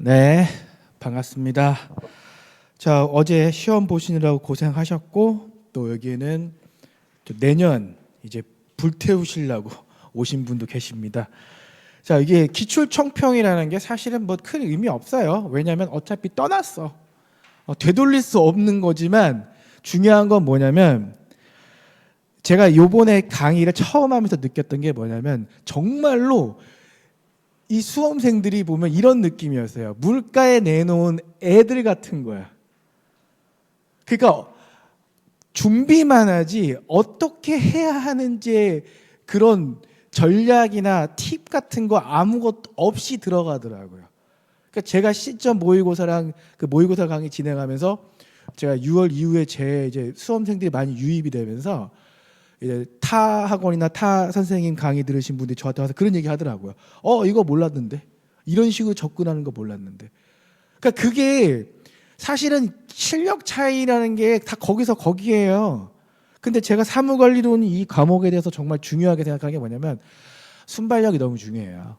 네, 반갑습니다. 자, 어제 시험 보시느라고 고생하셨고 또 여기에는 또 내년 이제 불태우시려고 오신 분도 계십니다. 자, 이게 기출청평이라는 게 사실은 뭐 큰 의미 없어요. 왜냐하면 어차피 떠났어. 되돌릴 수 없는 거지만 중요한 건 뭐냐면 제가 요번에 강의를 처음 하면서 느꼈던 게 뭐냐면 정말로 이 수험생들이 보면 이런 느낌이었어요. 물가에 내놓은 애들 같은 거야. 그러니까 준비만 하지 어떻게 해야 하는지 그런 전략이나 팁 같은 거 아무것도 없이 들어가더라고요. 그러니까 제가 시점 모의고사랑 그 모의고사 강의 진행하면서 제가 6월 이후에 제 이제 수험생들이 많이 유입이 되면서 이제 타 학원이나 타 선생님 강의 들으신 분들이 저한테 와서 그런 얘기 하더라고요. 이거 몰랐는데. 이런 식으로 접근하는 거 몰랐는데. 그러니까 그게 사실은 실력 차이라는 게 다 거기서 거기에요. 근데 제가 사무관리론 이 과목에 대해서 정말 중요하게 생각하는 게 뭐냐면 순발력이 너무 중요해요.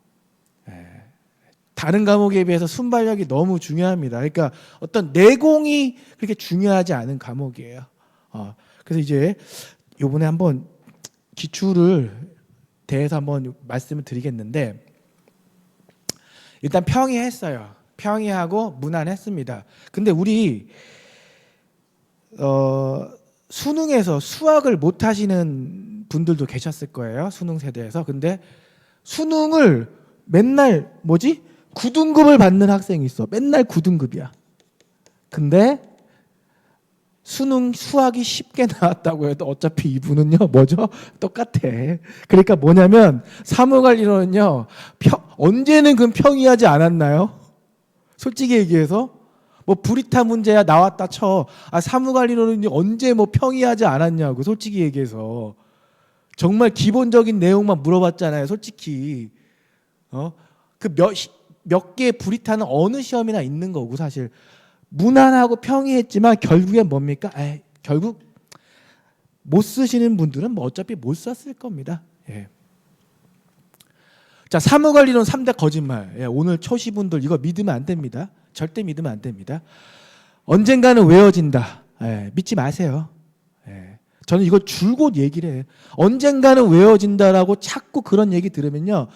다른 과목에 비해서 순발력이 너무 중요합니다. 그러니까 어떤 내공이 그렇게 중요하지 않은 과목이에요. 그래서 이제 요번에 한번 기출을 대해서 한번 말씀을 드리겠는데 일단 평이했어요. 평이하고 무난했습니다. 근데 우리 수능에서 수학을 못 하시는 분들도 계셨을 거예요. 수능 세대에서. 근데 수능을 맨날 9등급을 받는 학생이 있어. 맨날 9등급이야. 근데 수능 수학이 쉽게 나왔다고 해도 어차피 이분은요 똑같아. 그러니까 뭐냐면 사무관리론은요 언제는 그럼 평이하지 않았나요? 솔직히 얘기해서 뭐 브리타 문제야 나왔다 쳐. 사무관리론은 언제 뭐 평이하지 않았냐고. 솔직히 얘기해서 정말 기본적인 내용만 물어봤잖아요. 솔직히 그 몇 개의 브리타는 어느 시험이나 있는 거고 사실. 무난하고 평이했지만 결국엔 뭡니까? 결국 못 쓰시는 분들은 뭐 어차피 못 썼을 겁니다. 예. 자, 사무관리론 3대 거짓말. 오늘 초시분들 이거 믿으면 안 됩니다. 절대 믿으면 안 됩니다. 언젠가는 외워진다. 믿지 마세요. 저는 이거 줄곧 얘기를 해요. 언젠가는 외워진다라고 자꾸 그런 얘기 들으면요.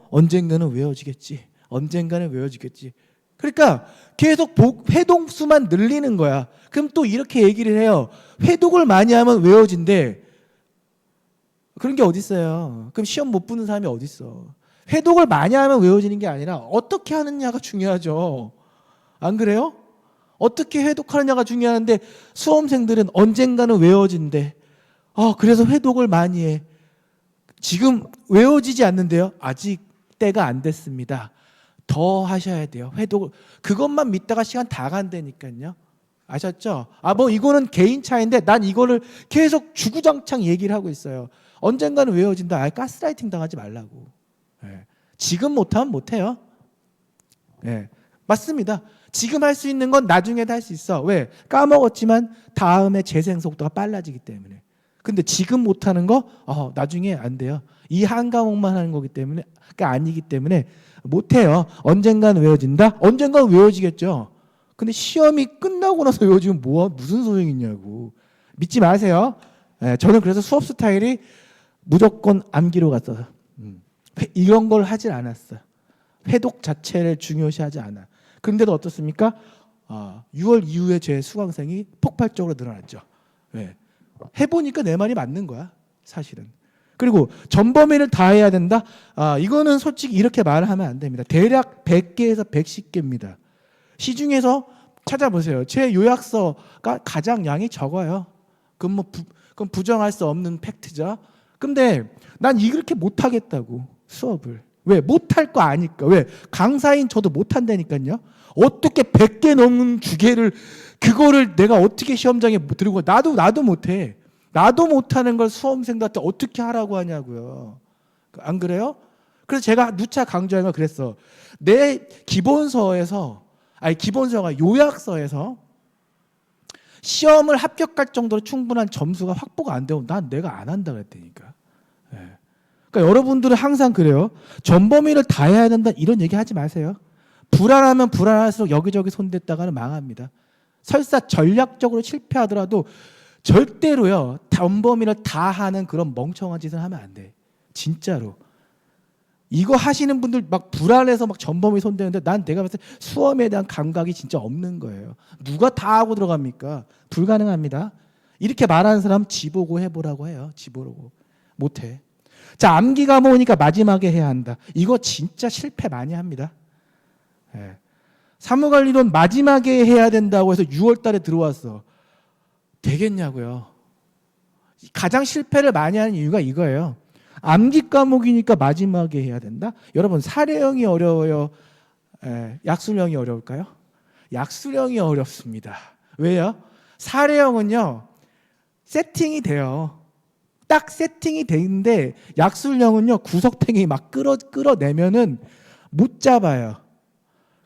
언젠가는 외워지겠지. 언젠가는 외워지겠지. 그러니까 계속 회독수만 늘리는 거야. 그럼 또 이렇게 얘기를 해요. 회독을 많이 하면 외워진대. 그런 게 어디 있어요. 그럼 시험 못 보는 사람이 어디 있어. 회독을 많이 하면 외워지는 게 아니라 어떻게 하느냐가 중요하죠. 안 그래요? 어떻게 회독하느냐가 중요한데 수험생들은 언젠가는 외워진대. 그래서 회독을 많이 해. 지금 외워지지 않는데요. 아직 때가 안 됐습니다. 더 하셔야 돼요. 회독을. 그것만 믿다가 시간 다 간다니까요. 아셨죠? 뭐 이거는 개인 차이인데 난 이거를 계속 주구장창 얘기를 하고 있어요. 언젠가는 외워진다. 가스라이팅 당하지 말라고. 지금 못하면 못해요. 맞습니다. 지금 할 수 있는 건 나중에도 할 수 있어. 왜? 까먹었지만 다음에 재생 속도가 빨라지기 때문에. 근데 지금 못하는 거 나중에 안 돼요. 이 한 과목만 하는 거기 때문에 아니기 때문에 못해요. 언젠가는 외워진다? 언젠가는 외워지겠죠. 근데 시험이 끝나고 나서 외워지면 무슨 소용이 있냐고. 믿지 마세요. 저는 그래서 수업 스타일이 무조건 암기로 갔어요. 이런 걸 하질 않았어요. 회독 자체를 중요시하지 않아. 그런데도 어떻습니까? 6월 이후에 제 수강생이 폭발적으로 늘어났죠. 해보니까 내 말이 맞는 거야. 사실은. 그리고 전범위를 다 해야 된다? 이거는 솔직히 이렇게 말을 하면 안 됩니다. 대략 100개에서 110개입니다. 시중에서 찾아보세요. 제 요약서가 가장 양이 적어요. 그건 부정할 수 없는 팩트죠. 근데 난 이렇게 못하겠다고 수업을. 왜? 못할 거 아니까. 왜? 강사인 저도 못한다니까요. 어떻게 100개 넘는 주제를 그거를 내가 어떻게 시험장에 들고 나도 못해. 나도 못하는 걸 수험생들한테 어떻게 하라고 하냐고요. 안 그래요? 그래서 제가 누차 강조한 건 그랬어. 내 기본서가 요약서에서 시험을 합격할 정도로 충분한 점수가 확보가 안 되면 난 내가 안 한다 그랬다니까. 그러니까 여러분들은 항상 그래요. 전범위를 다 해야 된다 이런 얘기 하지 마세요. 불안하면 불안할수록 여기저기 손댔다가는 망합니다. 설사 전략적으로 실패하더라도 절대로요, 전범위를 다 하는 그런 멍청한 짓을 하면 안 돼. 진짜로. 이거 하시는 분들 막 불안해서 막 전범위 손대는데 난 내가 봤을 때 수험에 대한 감각이 진짜 없는 거예요. 누가 다 하고 들어갑니까? 불가능합니다. 이렇게 말하는 사람 지보고 해보라고 해요. 지보고. 못해. 자, 암기 과목이니까 마지막에 해야 한다. 이거 진짜 실패 많이 합니다. 예. 사무관리론 마지막에 해야 된다고 해서 6월 달에 들어왔어. 되겠냐고요. 가장 실패를 많이 하는 이유가 이거예요. 암기 과목이니까 마지막에 해야 된다? 여러분, 사례형이 어려워요? 약술형이 어려울까요? 약술형이 어렵습니다. 왜요? 사례형은요, 세팅이 돼요. 딱 세팅이 되는데 약술형은요, 구석탱이 막 끌어내면은 못 잡아요.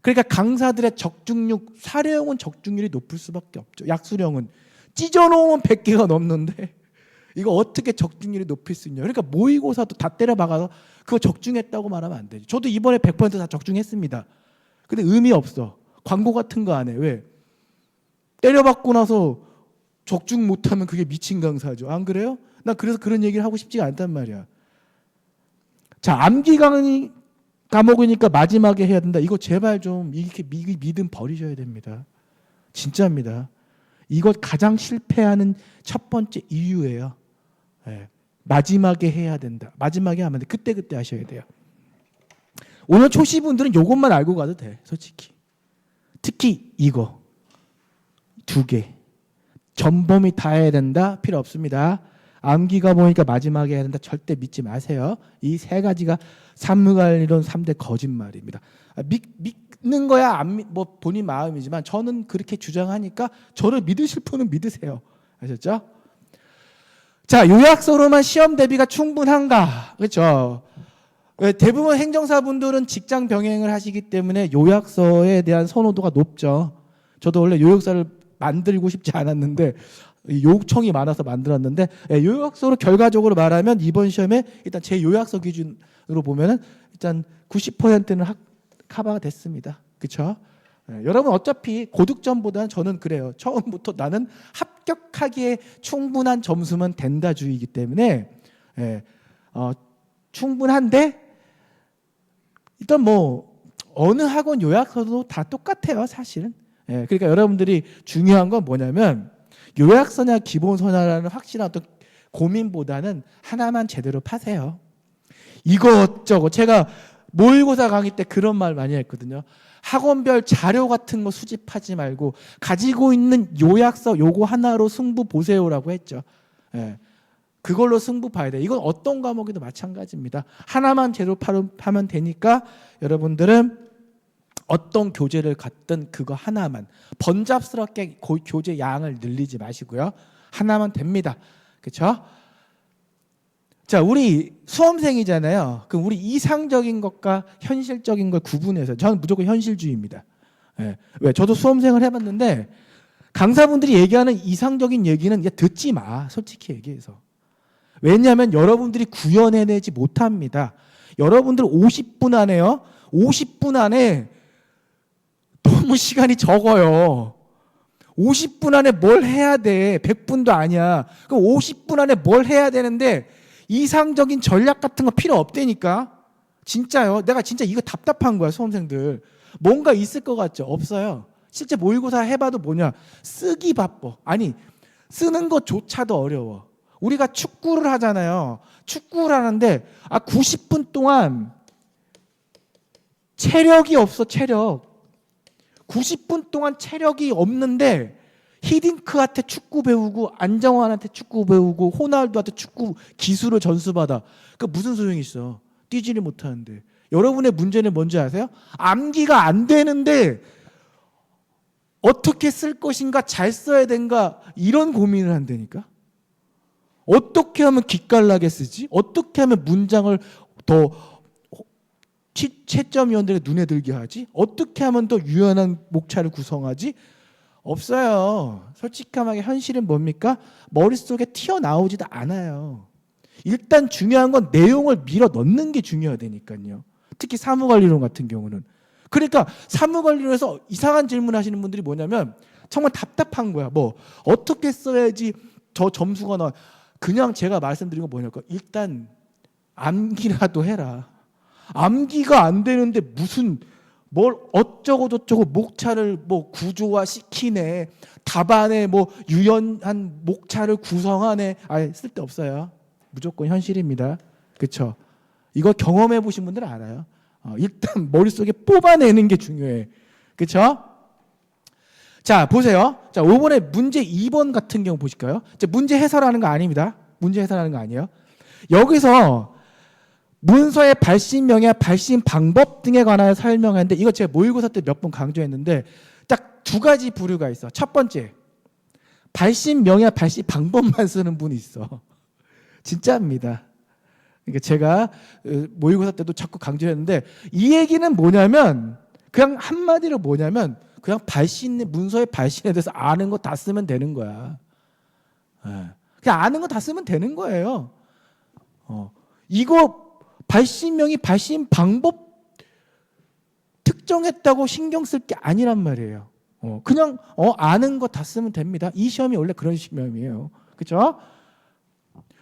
그러니까 강사들의 적중률, 사례형은 적중률이 높을 수밖에 없죠. 약술형은 찢어놓으면 100개가 넘는데 이거 어떻게 적중률이 높일 수 있냐. 그러니까 모의고사도 다 때려박아서 그거 적중했다고 말하면 안 되죠. 저도 이번에 100%다 적중했습니다. 근데 의미 없어. 광고 같은 거 안 해. 왜? 때려박고 나서 적중 못하면 그게 미친 강사죠. 안 그래요? 나 그래서 그런 얘기를 하고 싶지가 않단 말이야. 자, 암기 강의 과목이니까 마지막에 해야 된다. 이거 제발 좀 이렇게 믿음 버리셔야 됩니다. 진짜입니다. 이것 가장 실패하는 첫 번째 이유예요. 예. 마지막에 해야 된다. 마지막에 하면 돼. 그때 하셔야 돼요. 오늘 초시분들은 이것만 알고 가도 돼. 솔직히. 특히 이거. 2개. 전범위 다 해야 된다. 필요 없습니다. 암기가 보니까 마지막에 해야 된다. 절대 믿지 마세요. 이 3가지가 사무관리론 3대 거짓말입니다. 믿는 거야 뭐 본인 마음이지만 저는 그렇게 주장하니까 저를 믿으실 분은 믿으세요. 아셨죠? 자, 요약서로만 시험 대비가 충분한가? 그렇죠? 대부분 행정사분들은 직장 병행을 하시기 때문에 요약서에 대한 선호도가 높죠. 저도 원래 요약서를 만들고 싶지 않았는데 요청이 많아서 만들었는데, 요약서로 결과적으로 말하면 이번 시험에 일단 제 요약서 기준으로 보면은 일단 90%는 커버가 됐습니다. 그렇죠? 여러분 어차피 고득점보다는 저는 그래요. 처음부터 나는 합격하기에 충분한 점수면 된다주의이기 때문에 충분한데 일단 뭐 어느 학원 요약서도 다 똑같아요, 사실은. 그러니까 여러분들이 중요한 건 뭐냐면 요약서냐 기본서냐라는 확실한 어떤 고민보다는 하나만 제대로 파세요. 이것저것 제가 모의고사 강의 때 그런 말 많이 했거든요. 학원별 자료 같은 거 수집하지 말고 가지고 있는 요약서 요거 하나로 승부 보세요라고 했죠. 그걸로 승부 봐야 돼. 이건 어떤 과목에도 마찬가지입니다. 하나만 제대로 파면 되니까 여러분들은 어떤 교재를 갖든 그거 하나만, 번잡스럽게 교재 양을 늘리지 마시고요. 하나만 됩니다. 그렇죠? 자, 우리 수험생이잖아요. 그럼 우리 이상적인 것과 현실적인 걸 구분해서, 저는 무조건 현실주의입니다. 왜? 저도 수험생을 해봤는데 강사분들이 얘기하는 이상적인 얘기는 듣지 마. 솔직히 얘기해서. 왜냐하면 여러분들이 구현해내지 못합니다. 여러분들 50분 안에요. 50분 안에 너무 시간이 적어요. 50분 안에 뭘 해야 돼? 100분도 아니야. 그럼 50분 안에 뭘 해야 되는데 이상적인 전략 같은 거 필요 없다니까. 진짜요. 내가 진짜 이거 답답한 거야, 수험생들. 뭔가 있을 것 같죠? 없어요. 실제 모의고사 해봐도 뭐냐? 쓰기 바빠. 아니, 쓰는 것조차도 어려워. 우리가 축구를 하잖아요. 축구를 하는데 90분 동안 체력이 없어, 체력. 90분 동안 체력이 없는데 히딩크한테 축구 배우고 안정환한테 축구 배우고 호날두한테 축구 기술을 전수받아. 그 무슨 소용이 있어? 뛰지를 못하는데. 여러분의 문제는 뭔지 아세요? 암기가 안 되는데 어떻게 쓸 것인가, 잘 써야 된가, 이런 고민을 한다니까. 어떻게 하면 기깔나게 쓰지? 어떻게 하면 문장을 더 채점위원들의 눈에 들게 하지? 어떻게 하면 더 유연한 목차를 구성하지? 없어요. 솔직하게 현실은 뭡니까? 머릿속에 튀어나오지도 않아요. 일단 중요한 건 내용을 밀어 넣는 게 중요하다니까요. 특히 사무관리론 같은 경우는. 그러니까 사무관리로 해서 이상한 질문 하시는 분들이 뭐냐면 정말 답답한 거야. 뭐 어떻게 써야지 저 점수가 나와. 그냥 제가 말씀드린 건 뭐냐면 일단 암기라도 해라. 암기가 안 되는데 무슨 뭘 어쩌고 저쩌고 목차를 뭐 구조화 시키네, 답안에 뭐 유연한 목차를 구성하네. 아예 쓸데없어요. 무조건 현실입니다. 그렇죠? 이거 경험해 보신 분들은 알아요. 일단 머릿속에 뽑아내는 게 중요해. 그렇죠? 자, 보세요. 자, 이번에 문제 2번 같은 경우 보실까요? 문제 해설하는 거 아닙니다. 문제 해설하는 거 아니에요. 여기서 문서의 발신 명야, 발신 방법 등에 관하여 설명하는데 이거 제가 모의고사 때 몇 번 강조했는데 딱 두 가지 부류가 있어. 첫 번째, 발신 명야, 발신 방법만 쓰는 분이 있어. 진짜입니다. 그러니까 제가 모의고사 때도 자꾸 강조했는데 이 얘기는 뭐냐면 그냥 한마디로 뭐냐면 그냥 문서의 발신에 대해서 아는 거 다 쓰면 되는 거야. 그냥 아는 거 다 쓰면 되는 거예요. 이거 발신명이 발신 방법 특정했다고 신경 쓸 게 아니란 말이에요. 그냥 아는 거 다 쓰면 됩니다. 이 시험이 원래 그런 시험이에요. 그렇죠?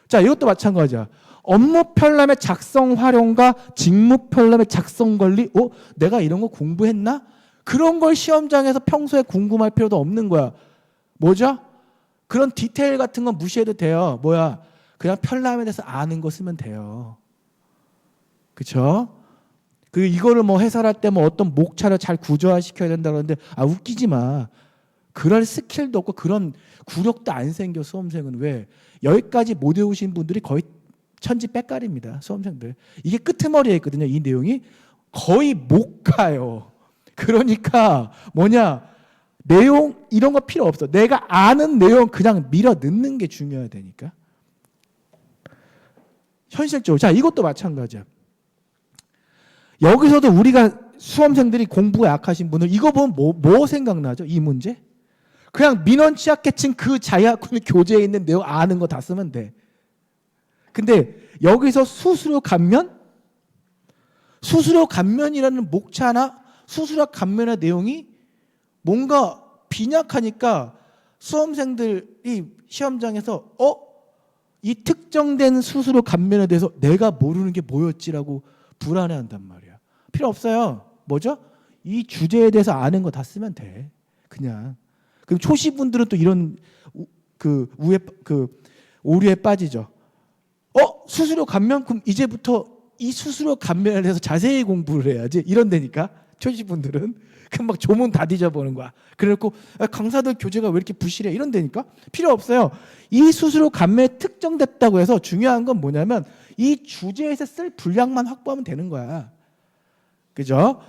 자, 이것도 마찬가지야. 업무 편람의 작성 활용과 직무 편람의 작성 관리. 내가 이런 거 공부했나? 그런 걸 시험장에서 평소에 궁금할 필요도 없는 거야. 뭐죠? 그런 디테일 같은 건 무시해도 돼요. 뭐야? 그냥 편람에 대해서 아는 거 쓰면 돼요. 그렇죠? 이거를 뭐 해설할 때 뭐 어떤 목차를 잘 구조화 시켜야 된다 그러는데 웃기지 마. 그럴 스킬도 없고 그런 구력도 안 생겨. 수험생은 왜? 여기까지 못 외우신 분들이 거의 천지 빽깔입니다. 수험생들. 이게 끄트머리에 있거든요. 이 내용이 거의 못 가요. 그러니까 내용 이런 거 필요 없어. 내가 아는 내용 그냥 밀어 넣는 게 중요하다니까. 현실적으로. 자, 이것도 마찬가지야. 여기서도 우리가 수험생들이 공부가 약하신 분들 이거 보면 뭐 생각나죠? 이 문제? 그냥 민원 취약계층 그 자약훈 교재에 있는 내용 아는 거 다 쓰면 돼. 근데 여기서 수수료 감면이라는 목차나 수수료 감면의 내용이 뭔가 빈약하니까 수험생들이 시험장에서 이 특정된 수수료 감면에 대해서 내가 모르는 게 뭐였지라고 불안해한단 말이야. 필요 없어요. 뭐죠? 이 주제에 대해서 아는 거 다 쓰면 돼. 그냥. 그럼 초시분들은 또 이런 오류에 빠지죠. 수수료 감면? 그럼 이제부터 이 수수료 감면에 대해서 자세히 공부를 해야지. 이런다니까. 초시분들은. 그럼 막 조문 다 뒤져보는 거야. 그래갖고 강사들 교재가 왜 이렇게 부실해? 이런다니까. 필요 없어요. 이 수수료 감면에 특정됐다고 해서 중요한 건 뭐냐면 이 주제에서 쓸 분량만 확보하면 되는 거야. 그죠?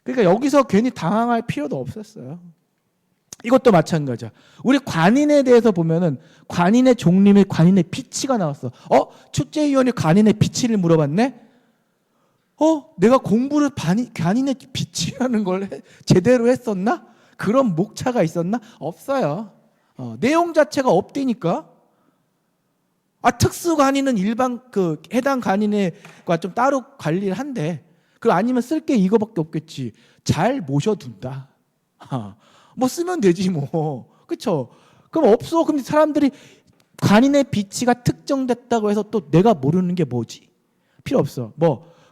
그러니까 여기서 괜히 당황할 필요도 없었어요. 이것도 마찬가지야. 우리 관인에 대해서 보면은 관인의 종류 및 관인의 비치가 나왔어. 출제위원이 관인의 비치를 물어봤네? 내가 공부를 관인의 비치라는 걸 제대로 했었나? 그런 목차가 있었나? 없어요. 내용 자체가 없다니까. 특수 관인은 일반 해당 관인과 좀 따로 관리를 한대. 아니면 쓸 게 이거밖에 없겠지. 잘 모셔둔다. 뭐 쓰면 되지 뭐. 그렇죠? 그럼 없어. 그럼 사람들이 관인의 비치가 특정됐다고 해서 또 내가 모르는 게 뭐지? 필요 없어.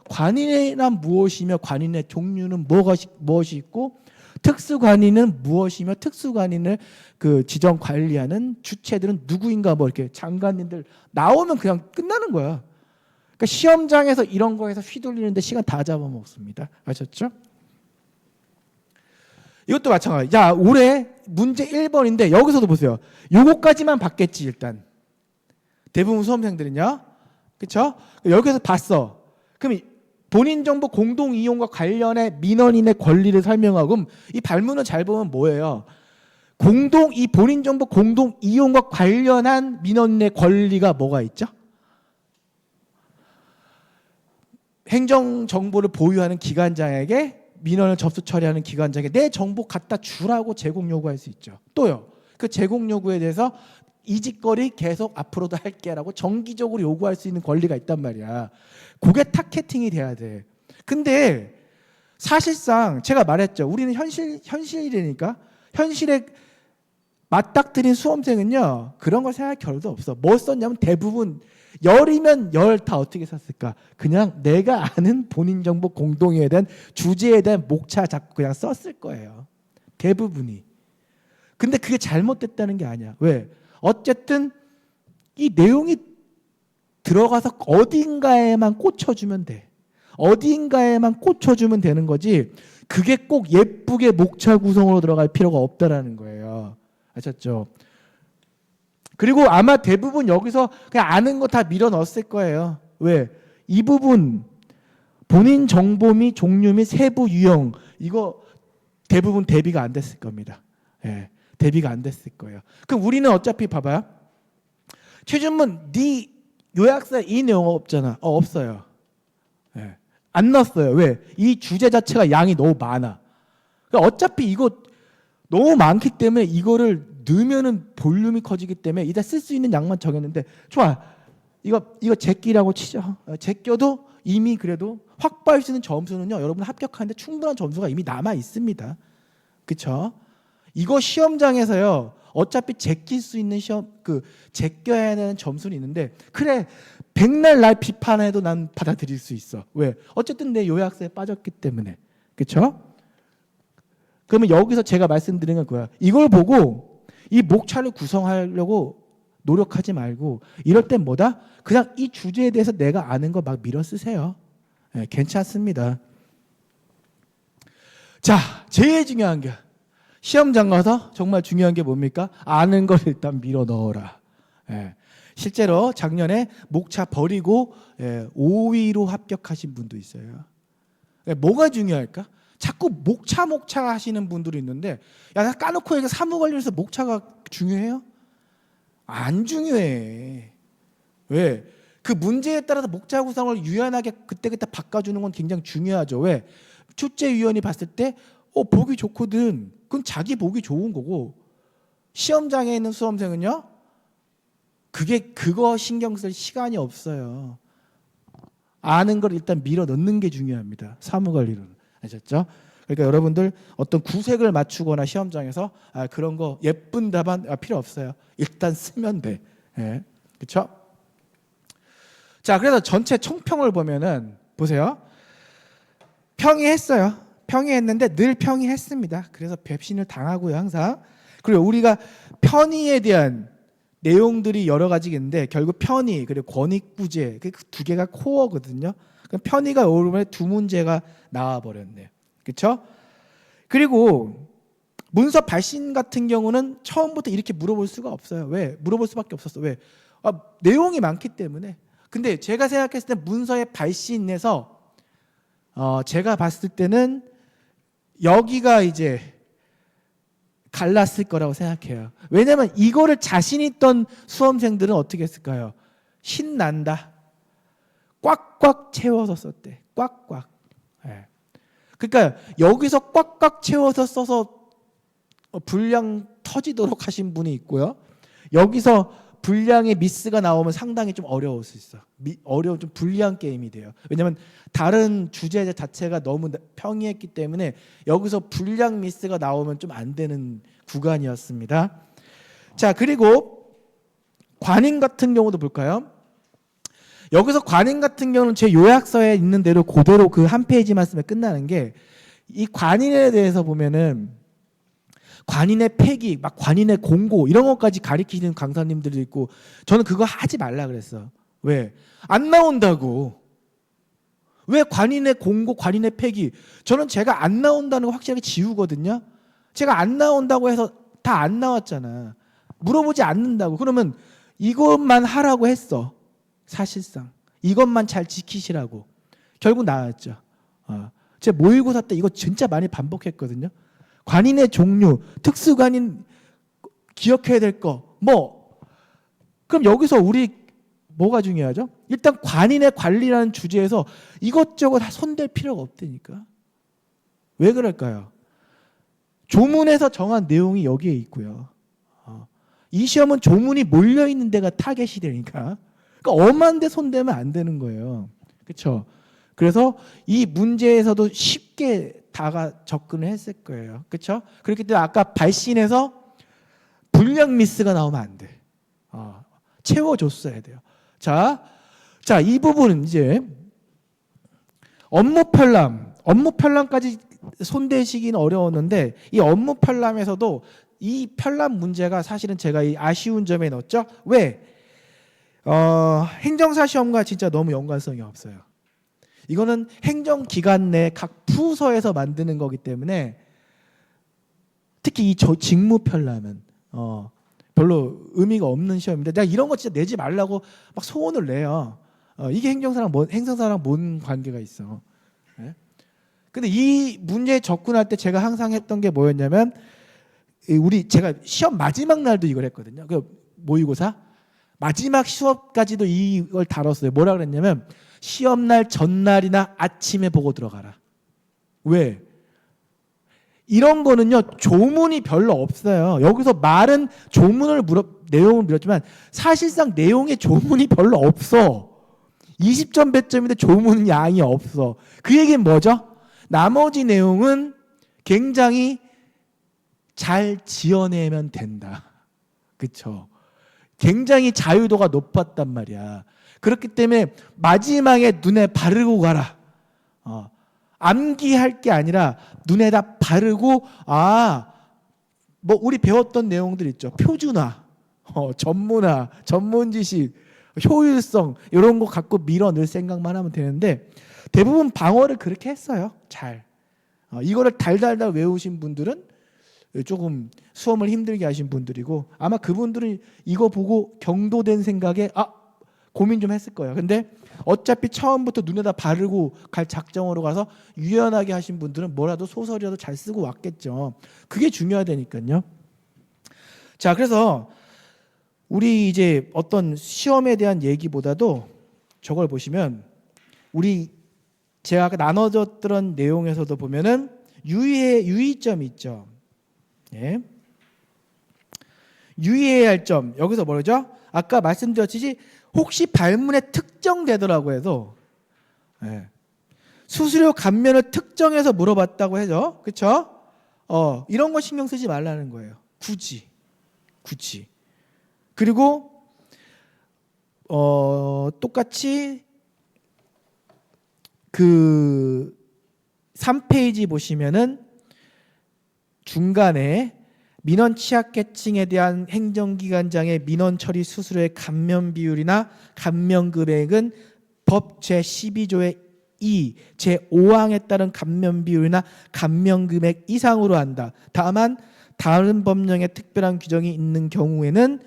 관인이란 무엇이며 관인의 종류는 무엇이 있고 특수관인은 무엇이며 특수관인을 지정 관리하는 주체들은 누구인가 이렇게 장관님들 나오면 그냥 끝나는 거야. 그러니까 시험장에서 이런 거에서 휘둘리는데 시간 다 잡아먹습니다. 아셨죠? 이것도 마찬가지. 자, 올해 문제 1번인데 여기서도 보세요. 요거까지만 봤겠지 일단. 대부분 수험생들은요. 그렇죠? 여기서 봤어. 그럼 본인 정보 공동 이용과 관련해 민원인의 권리를 설명하고 그럼 이 발문을 잘 보면 뭐예요? 이 본인 정보 공동 이용과 관련한 민원인의 권리가 뭐가 있죠? 행정 정보를 보유하는 기관장에게 민원을 접수 처리하는 기관장에게 내 정보 갖다 주라고 제공 요구할 수 있죠. 또요. 그 제공 요구에 대해서 이 짓거리 계속 앞으로도 할게라고 정기적으로 요구할 수 있는 권리가 있단 말이야. 그게 타겟팅이 돼야 돼. 근데 사실상 제가 말했죠. 우리는 현실이니까 현실에 맞닥뜨린 수험생은요 그런 걸 생각할 겨를도 없어. 뭐 썼냐면 대부분 열이면 열 다 어떻게 썼을까? 그냥 내가 아는 본인 정보 공동에 대한 주제에 대한 목차 잡고 그냥 썼을 거예요. 대부분이. 근데 그게 잘못됐다는 게 아니야. 왜? 어쨌든 이 내용이 들어가서 어딘가에만 꽂혀주면 돼. 어딘가에만 꽂혀주면 되는 거지. 그게 꼭 예쁘게 목차 구성으로 들어갈 필요가 없다라는 거예요. 아셨죠? 그리고 아마 대부분 여기서 그냥 아는 거 다 밀어 넣었을 거예요. 왜? 이 부분 본인 정보 및 종류 및 세부 유형 이거 대부분 대비가 안 됐을 겁니다. 예, 대비가 안 됐을 거예요. 그럼 우리는 어차피 봐봐요. 최준문 네 요약서에 이 내용 없잖아. 없어요. 예, 안 넣었어요. 왜? 이 주제 자체가 양이 너무 많아. 그러니까 어차피 이거 너무 많기 때문에 이거를 넣으면은 볼륨이 커지기 때문에 이따 쓸 수 있는 양만 정했는데 좋아. 이거 제끼라고 치죠. 제껴도 이미 그래도 확보할 수 있는 점수는요. 여러분 합격하는데 충분한 점수가 이미 남아 있습니다. 그렇죠? 이거 시험장에서요. 어차피 제낄 수 있는 시험 제껴야 되는 점수는 있는데 그래 백날 날 비판해도 난 받아들일 수 있어. 왜? 어쨌든 내 요약서에 빠졌기 때문에. 그렇죠? 그러면 여기서 제가 말씀드리는 건 그거야. 이걸 보고 이 목차를 구성하려고 노력하지 말고 이럴 땐 뭐다? 그냥 이 주제에 대해서 내가 아는 거 막 밀어 쓰세요. 네, 괜찮습니다. 자, 제일 중요한 게 시험장 가서 정말 중요한 게 뭡니까? 아는 걸 일단 밀어 넣어라. 네, 실제로 작년에 목차 버리고 5위로 합격하신 분도 있어요. 네, 뭐가 중요할까? 자꾸 목차 하시는 분들이 있는데 야, 나 까놓고 얘기 사무 관련해서 목차가 중요해요? 안 중요해. 왜? 그 문제에 따라서 목차 구성을 유연하게 그때그때 바꿔주는 건 굉장히 중요하죠. 왜? 출제위원이 봤을 때 보기 좋거든. 그건 자기 보기 좋은 거고 시험장에 있는 수험생은요 그거 신경 쓸 시간이 없어요. 아는 걸 일단 밀어 넣는 게 중요합니다. 사무관리로는. 아셨죠? 그러니까 여러분들 어떤 구색을 맞추거나 시험장에서 그런 거 예쁜 답안 필요 없어요. 일단 쓰면 돼. 예. 그렇죠? 자, 그래서 전체 총평을 보면은 보세요. 평이했어요. 평이했는데 늘 평이했습니다. 그래서 배신을 당하고요, 항상. 그리고 우리가 편의에 대한 내용들이 여러 가지가 있는데 결국 편의 그리고 권익구제 그 두 개가 코어거든요. 그럼 편의가 오르면 두 문제가 나와 버렸네요. 그렇죠? 그리고 문서 발신 같은 경우는 처음부터 이렇게 물어볼 수가 없어요. 왜? 물어볼 수밖에 없었어. 왜? 내용이 많기 때문에. 근데 제가 생각했을 때 문서의 발신에서 제가 봤을 때는 여기가 이제 갈랐을 거라고 생각해요. 왜냐하면 이거를 자신 있던 수험생들은 어떻게 했을까요? 신난다. 꽉꽉 채워서 썼대. 꽉꽉. 네. 그러니까 여기서 꽉꽉 채워서 써서 분량 터지도록 하신 분이 있고요. 여기서 분량의 미스가 나오면 상당히 좀 어려울 수 있어. 어려운 좀 불리한 게임이 돼요. 왜냐하면 다른 주제 자체가 너무 평이했기 때문에 여기서 분량 미스가 나오면 좀 안 되는 구간이었습니다. 자, 그리고 관인 같은 경우도 볼까요? 여기서 관인 같은 경우는 제 요약서에 있는 대로 그대로 그 한 페이지만 쓰면 끝나는 게 이 관인에 대해서 보면은 관인의 폐기, 막 관인의 공고 이런 것까지 가리키는 강사님들도 있고 저는 그거 하지 말라 그랬어. 왜? 안 나온다고. 왜 관인의 공고, 관인의 폐기? 저는 제가 안 나온다는 거 확실하게 지우거든요. 제가 안 나온다고 해서 다 안 나왔잖아. 물어보지 않는다고. 그러면 이것만 하라고 했어. 사실상. 이것만 잘 지키시라고. 결국 나왔죠. 제가 모의고사 때 이거 진짜 많이 반복했거든요. 관인의 종류, 특수관인 기억해야 될 거, 그럼 여기서 우리 뭐가 중요하죠? 일단 관인의 관리라는 주제에서 이것저것 다 손댈 필요가 없다니까. 왜 그럴까요? 조문에서 정한 내용이 여기에 있고요. 이 시험은 조문이 몰려있는 데가 타겟이 되니까. 그러니까 엄한 데 손대면 안 되는 거예요. 그렇죠? 그래서 이 문제에서도 쉽게 다가 접근을 했을 거예요. 그렇죠? 그렇기 때문에 아까 발신에서 분량 미스가 나오면 안 돼. 채워줬어야 돼요. 자, 이 부분은 이제 업무 편람까지 손대시기는 어려웠는데 이 업무 편람에서도 이 편람 문제가 사실은 제가 이 아쉬운 점에 넣었죠. 왜? 행정사 시험과 진짜 너무 연관성이 없어요. 이거는 행정기관 내 각 부서에서 만드는 거기 때문에 특히 이 직무 편람은 별로 의미가 없는 시험인데 내가 이런 거 진짜 내지 말라고 막 소원을 내요. 이게 행정사랑 뭔 관계가 있어. 네? 근데 이 문제에 접근할 때 제가 항상 했던 게 뭐였냐면 제가 시험 마지막 날도 이걸 했거든요. 그 모의고사 마지막 수업까지도 이걸 다뤘어요. 뭐라 그랬냐면 시험 날 전날이나 아침에 보고 들어가라. 왜? 이런 거는요 조문이 별로 없어요. 여기서 말은 조문을 내용을 밀었지만 사실상 내용에 조문이 별로 없어. 20점 배점인데 조문 양이 없어. 그 얘기는 뭐죠? 나머지 내용은 굉장히 잘 지어내면 된다. 그렇죠? 굉장히 자유도가 높았단 말이야. 그렇기 때문에 마지막에 눈에 바르고 가라. 암기할 게 아니라 눈에다 바르고 뭐 우리 배웠던 내용들 있죠. 표준화, 전문화, 전문 지식, 효율성 이런 거 갖고 밀어넣을 생각만 하면 되는데 대부분 방어를 그렇게 했어요. 잘. 이거를 달달달 외우신 분들은 조금 수험을 힘들게 하신 분들이고 아마 그분들은 이거 보고 경도된 생각에 고민 좀 했을 거예요. 근데 어차피 처음부터 눈에다 바르고 갈 작정으로 가서 유연하게 하신 분들은 뭐라도 소설이라도 잘 쓰고 왔겠죠. 그게 중요하다니까요. 자, 그래서 우리 이제 어떤 시험에 대한 얘기보다도 저걸 보시면 제가 아까 나눠줬던 내용에서도 보면은 유의점이 있죠. 예. 유의해야 할 점 여기서 뭐죠? 아까 말씀드렸듯이 혹시 발문에 특정되더라고 해도 수수료 감면을 특정해서 물어봤다고 해서 그렇죠? 이런 거 신경 쓰지 말라는 거예요. 굳이. 그리고 똑같이 그 3페이지 보시면은 중간에 민원 취약계층에 대한 행정기관장의 민원 처리 수수료의 감면 비율이나 감면 금액은 법 제12조의 2, 제5항에 따른 감면 비율이나 감면 금액 이상으로 한다. 다만 다른 법령에 특별한 규정이 있는 경우에는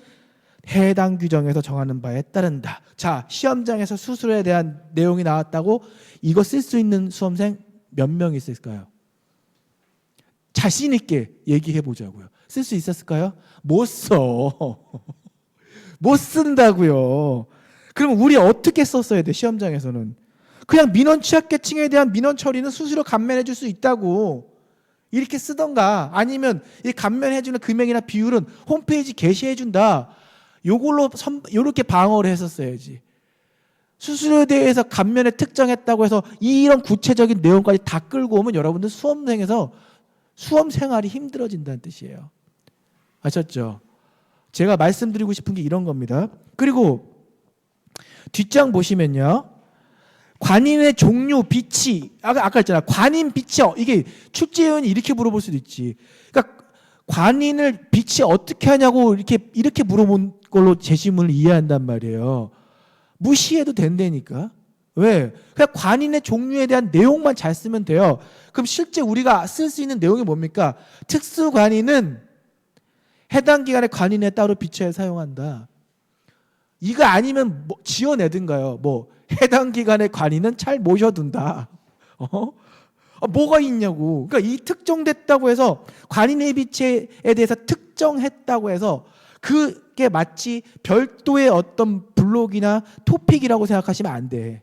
해당 규정에서 정하는 바에 따른다. 자, 시험장에서 수수료에 대한 내용이 나왔다고 이거 쓸 수 있는 수험생 몇 명 있을까요? 자신 있게 얘기해 보자고요. 쓸 수 있었을까요? 못 써. 못 쓴다고요. 그럼 우리 어떻게 썼어야 돼? 시험장에서는 그냥 민원 취약계층에 대한 민원 처리는 수수료 감면해 줄 수 있다고 이렇게 쓰던가 아니면 이 감면해 주는 금액이나 비율은 홈페이지 게시해 준다. 요걸로 요렇게 방어를 했었어야지. 수수료에 대해서 감면에 특정했다고 해서 이런 구체적인 내용까지 다 끌고 오면 여러분들 수험 생활이 힘들어진다는 뜻이에요. 아셨죠? 제가 말씀드리고 싶은 게 이런 겁니다. 그리고 뒷장 보시면요. 관인의 종류, 비치. 아까 했잖아. 관인, 비치. 이게 출제위원이 이렇게 물어볼 수도 있지. 그러니까 관인을 비치 어떻게 하냐고 이렇게 물어본 걸로 재심을 이해한단 말이에요. 무시해도 된다니까. 왜? 그냥 관인의 종류에 대한 내용만 잘 쓰면 돼요. 그럼 실제 우리가 쓸 수 있는 내용이 뭡니까? 특수관인은 해당 기관의 관인에 따로 비치해 사용한다. 이거 아니면 지어내든가요. 해당 기관의 관인은 잘 모셔둔다. 뭐가 있냐고. 그러니까 이 특정됐다고 해서 관인의 비치에 대해서 특정했다고 해서 그게 마치 별도의 어떤 블록이나 토픽이라고 생각하시면 안 돼.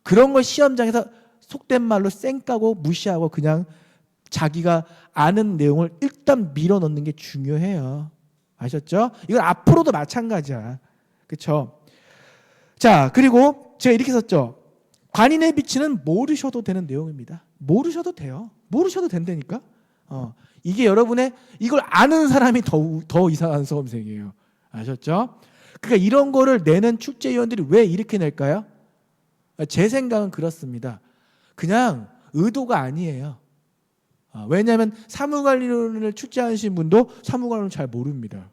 그런 걸 시험장에서 속된 말로 쌩까고 무시하고 그냥 자기가 아는 내용을 일단 밀어넣는 게 중요해요. 아셨죠? 이건 앞으로도 마찬가지야. 그렇죠? 자, 그리고 제가 이렇게 썼죠. 관인의 빛은 모르셔도 되는 내용입니다. 모르셔도 돼요. 모르셔도 된다니까. 이게 여러분의 이걸 아는 사람이 더 이상한 수험생이에요. 아셨죠? 그러니까 이런 거를 내는 축제위원들이 왜 이렇게 낼까요? 제 생각은 그렇습니다. 그냥 의도가 아니에요. 왜냐하면 사무관리론을 출제하신 분도 사무관리론 잘 모릅니다.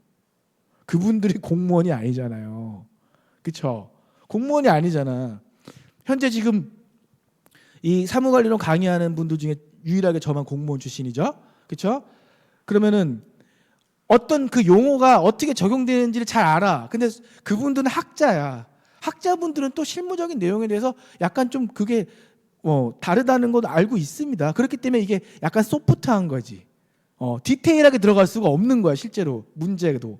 그분들이 공무원이 아니잖아요. 그렇죠? 공무원이 아니잖아. 현재 지금 이 사무관리론 강의하는 분들 중에 유일하게 저만 공무원 출신이죠. 그렇죠? 그러면은 어떤 그 용어가 어떻게 적용되는지를 잘 알아. 근데 그분들은 학자야. 학자분들은 또 실무적인 내용에 대해서 약간 좀 그게 다르다는 것도 알고 있습니다. 그렇기 때문에 이게 약간 소프트한 거지. 디테일하게 들어갈 수가 없는 거야, 실제로 문제도.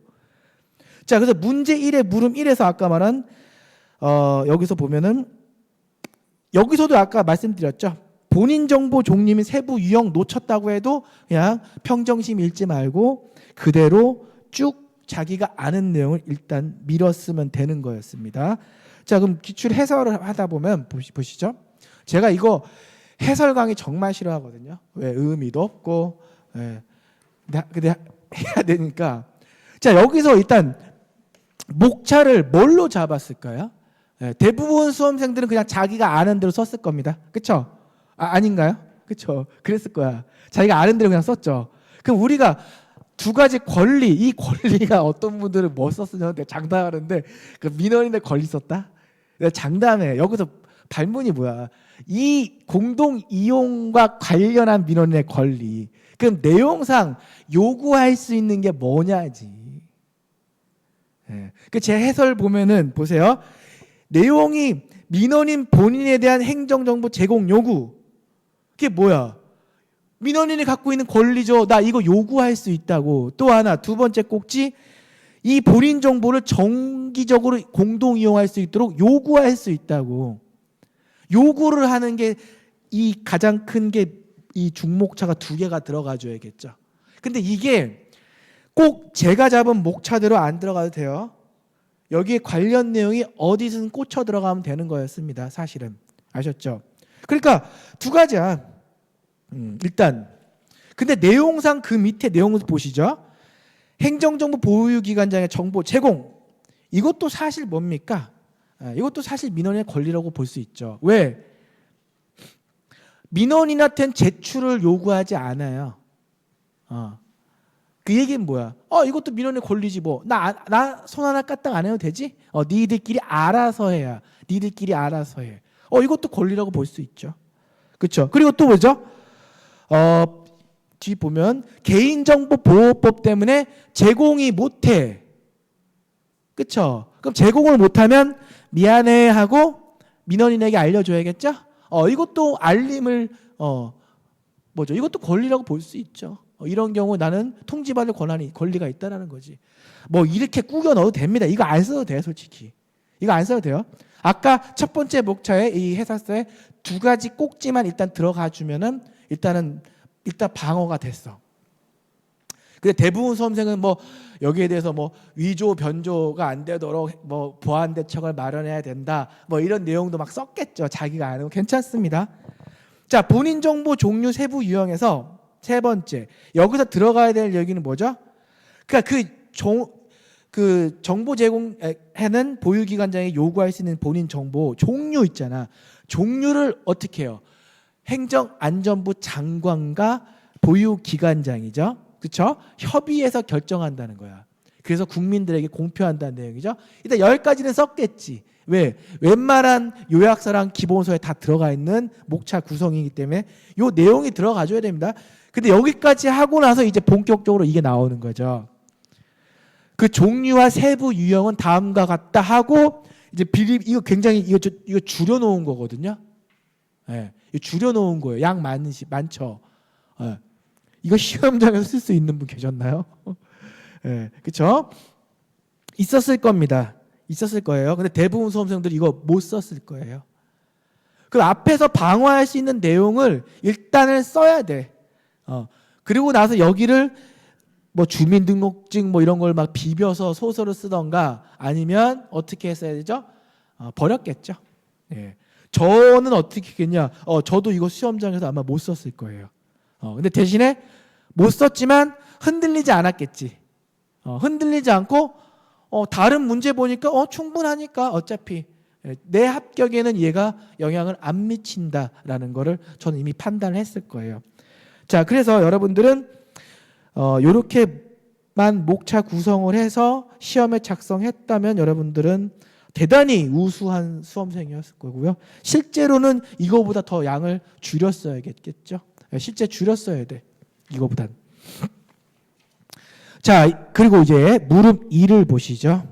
자, 그래서 문제 1의 물음 1에서 아까 말한 여기서 보면은 여기서도 아까 말씀드렸죠. 본인 정보 종류 및 세부 유형 놓쳤다고 해도 그냥 평정심 잃지 말고 그대로 쭉 자기가 아는 내용을 일단 밀었으면 되는 거였습니다. 자, 그럼 기출 해설을 하다 보면 보시죠. 제가 이거 해설 강의 정말 싫어하거든요. 왜? 의미도 없고. 근데 해야 되니까. 자, 여기서 일단 목차를 뭘로 잡았을까요? 대부분 수험생들은 그냥 자기가 아는 대로 썼을 겁니다. 그렇죠? 아닌가요? 그렇죠? 그랬을 거야. 자기가 아는 대로 그냥 썼죠. 그럼 우리가 두 가지 권리, 이 권리가 어떤 분들은 뭐 썼으냐고 내가 장담하는데 그 민원인의 권리 썼다? 내가 장담해. 여기서 발문이 뭐야? 이 공동 이용과 관련한 민원인의 권리. 그럼 내용상 요구할 수 있는 게 뭐냐지. 제 해설 보면은 보세요. 내용이 민원인 본인에 대한 행정정보 제공 요구. 그게 뭐야? 민원인이 갖고 있는 권리죠. 나 이거 요구할 수 있다고. 또 하나, 두 번째 꼭지, 이 본인 정보를 정기적으로 공동 이용할 수 있도록 요구할 수 있다고. 요구를 하는 게 이 가장 큰 게 이 중목차가 두 개가 들어가줘야겠죠. 근데 이게 꼭 제가 잡은 목차대로 안 들어가도 돼요. 여기에 관련 내용이 어디든 꽂혀 들어가면 되는 거였습니다. 사실은. 아셨죠? 그러니까 두 가지야. 일단 근데 내용상 그 밑에 내용을 보시죠. 행정정보 보유기관장의 정보 제공. 이것도 사실 뭡니까? 이것도 사실 민원인의 권리라고 볼 수 있죠. 왜? 민원인한테는 제출을 요구하지 않아요. 그 얘기는 뭐야? 이것도 민원의 권리지 뭐. 나 손 하나 까딱 안 해도 되지? 니들끼리 알아서 해야. 니들끼리 알아서 해. 이것도 권리라고 볼 수 있죠. 그렇죠? 그리고 또 뭐죠? 뒤 보면 개인정보보호법 때문에 제공이 못해. 그렇죠? 그럼 제공을 못하면 미안해 하고 민원인에게 알려줘야겠죠? 이것도 알림을 뭐죠? 이것도 권리라고 볼 수 있죠. 이런 경우 나는 통지받을 권리가 있다라는 거지. 뭐 이렇게 꾸겨 넣어도 됩니다. 이거 안 써도 돼요, 솔직히. 이거 안 써도 돼요. 아까 첫 번째 목차에 이 해설서에 두 가지 꼭지만 일단 들어가 주면은 일단 방어가 됐어. 근데 대부분 수험생은 뭐 여기에 대해서 뭐 위조 변조가 안 되도록 뭐 보안 대책을 마련해야 된다. 뭐 이런 내용도 막 썼겠죠. 자기가 아는 거 괜찮습니다. 자, 본인 정보 종류 세부 유형에서 세 번째 여기서 들어가야 될 얘기는 뭐죠? 그러니까 그 정보 제공에는 보유기관장이 요구할 수 있는 본인 정보 종류 있잖아. 종류를 어떻게 해요? 행정안전부 장관과 보유기관장이죠. 그렇죠? 협의해서 결정한다는 거야. 그래서 국민들에게 공표한다는 내용이죠. 일단 여기까지는 썼겠지. 왜? 웬만한 요약서랑 기본서에 다 들어가 있는 목차 구성이기 때문에 요 내용이 들어가줘야 됩니다. 근데 여기까지 하고 나서 이제 본격적으로 이게 나오는 거죠. 그 종류와 세부 유형은 다음과 같다 하고 이제 이거 굉장히 이거 줄여놓은 거거든요. 이거 줄여놓은 거예요. 양 많죠. 이거 시험장에서 쓸 수 있는 분 계셨나요? 그렇죠? 있었을 겁니다. 있었을 거예요. 근데 대부분 수험생들이 이거 못 썼을 거예요. 그 앞에서 방어할 수 있는 내용을 일단은 써야 돼. 그리고 나서 여기를 뭐 주민등록증 뭐 이런 걸 막 비벼서 소설을 쓰던가 아니면 어떻게 했어야 되죠? 버렸겠죠. 저는 어떻게 했겠냐? 저도 이거 시험장에서 아마 못 썼을 거예요. 근데 대신에 못 썼지만 흔들리지 않았겠지. 흔들리지 않고 다른 문제 보니까 충분하니까 어차피 내 합격에는 얘가 영향을 안 미친다라는 거를 저는 이미 판단을 했을 거예요. 자, 그래서 여러분들은 요렇게만 목차 구성을 해서 시험에 작성했다면 여러분들은 대단히 우수한 수험생이었을 거고요. 실제로는 이거보다 더 양을 줄였어야겠죠. 실제 줄였어야 돼. 이거보단. 자, 그리고 이제 무릎 2를 보시죠.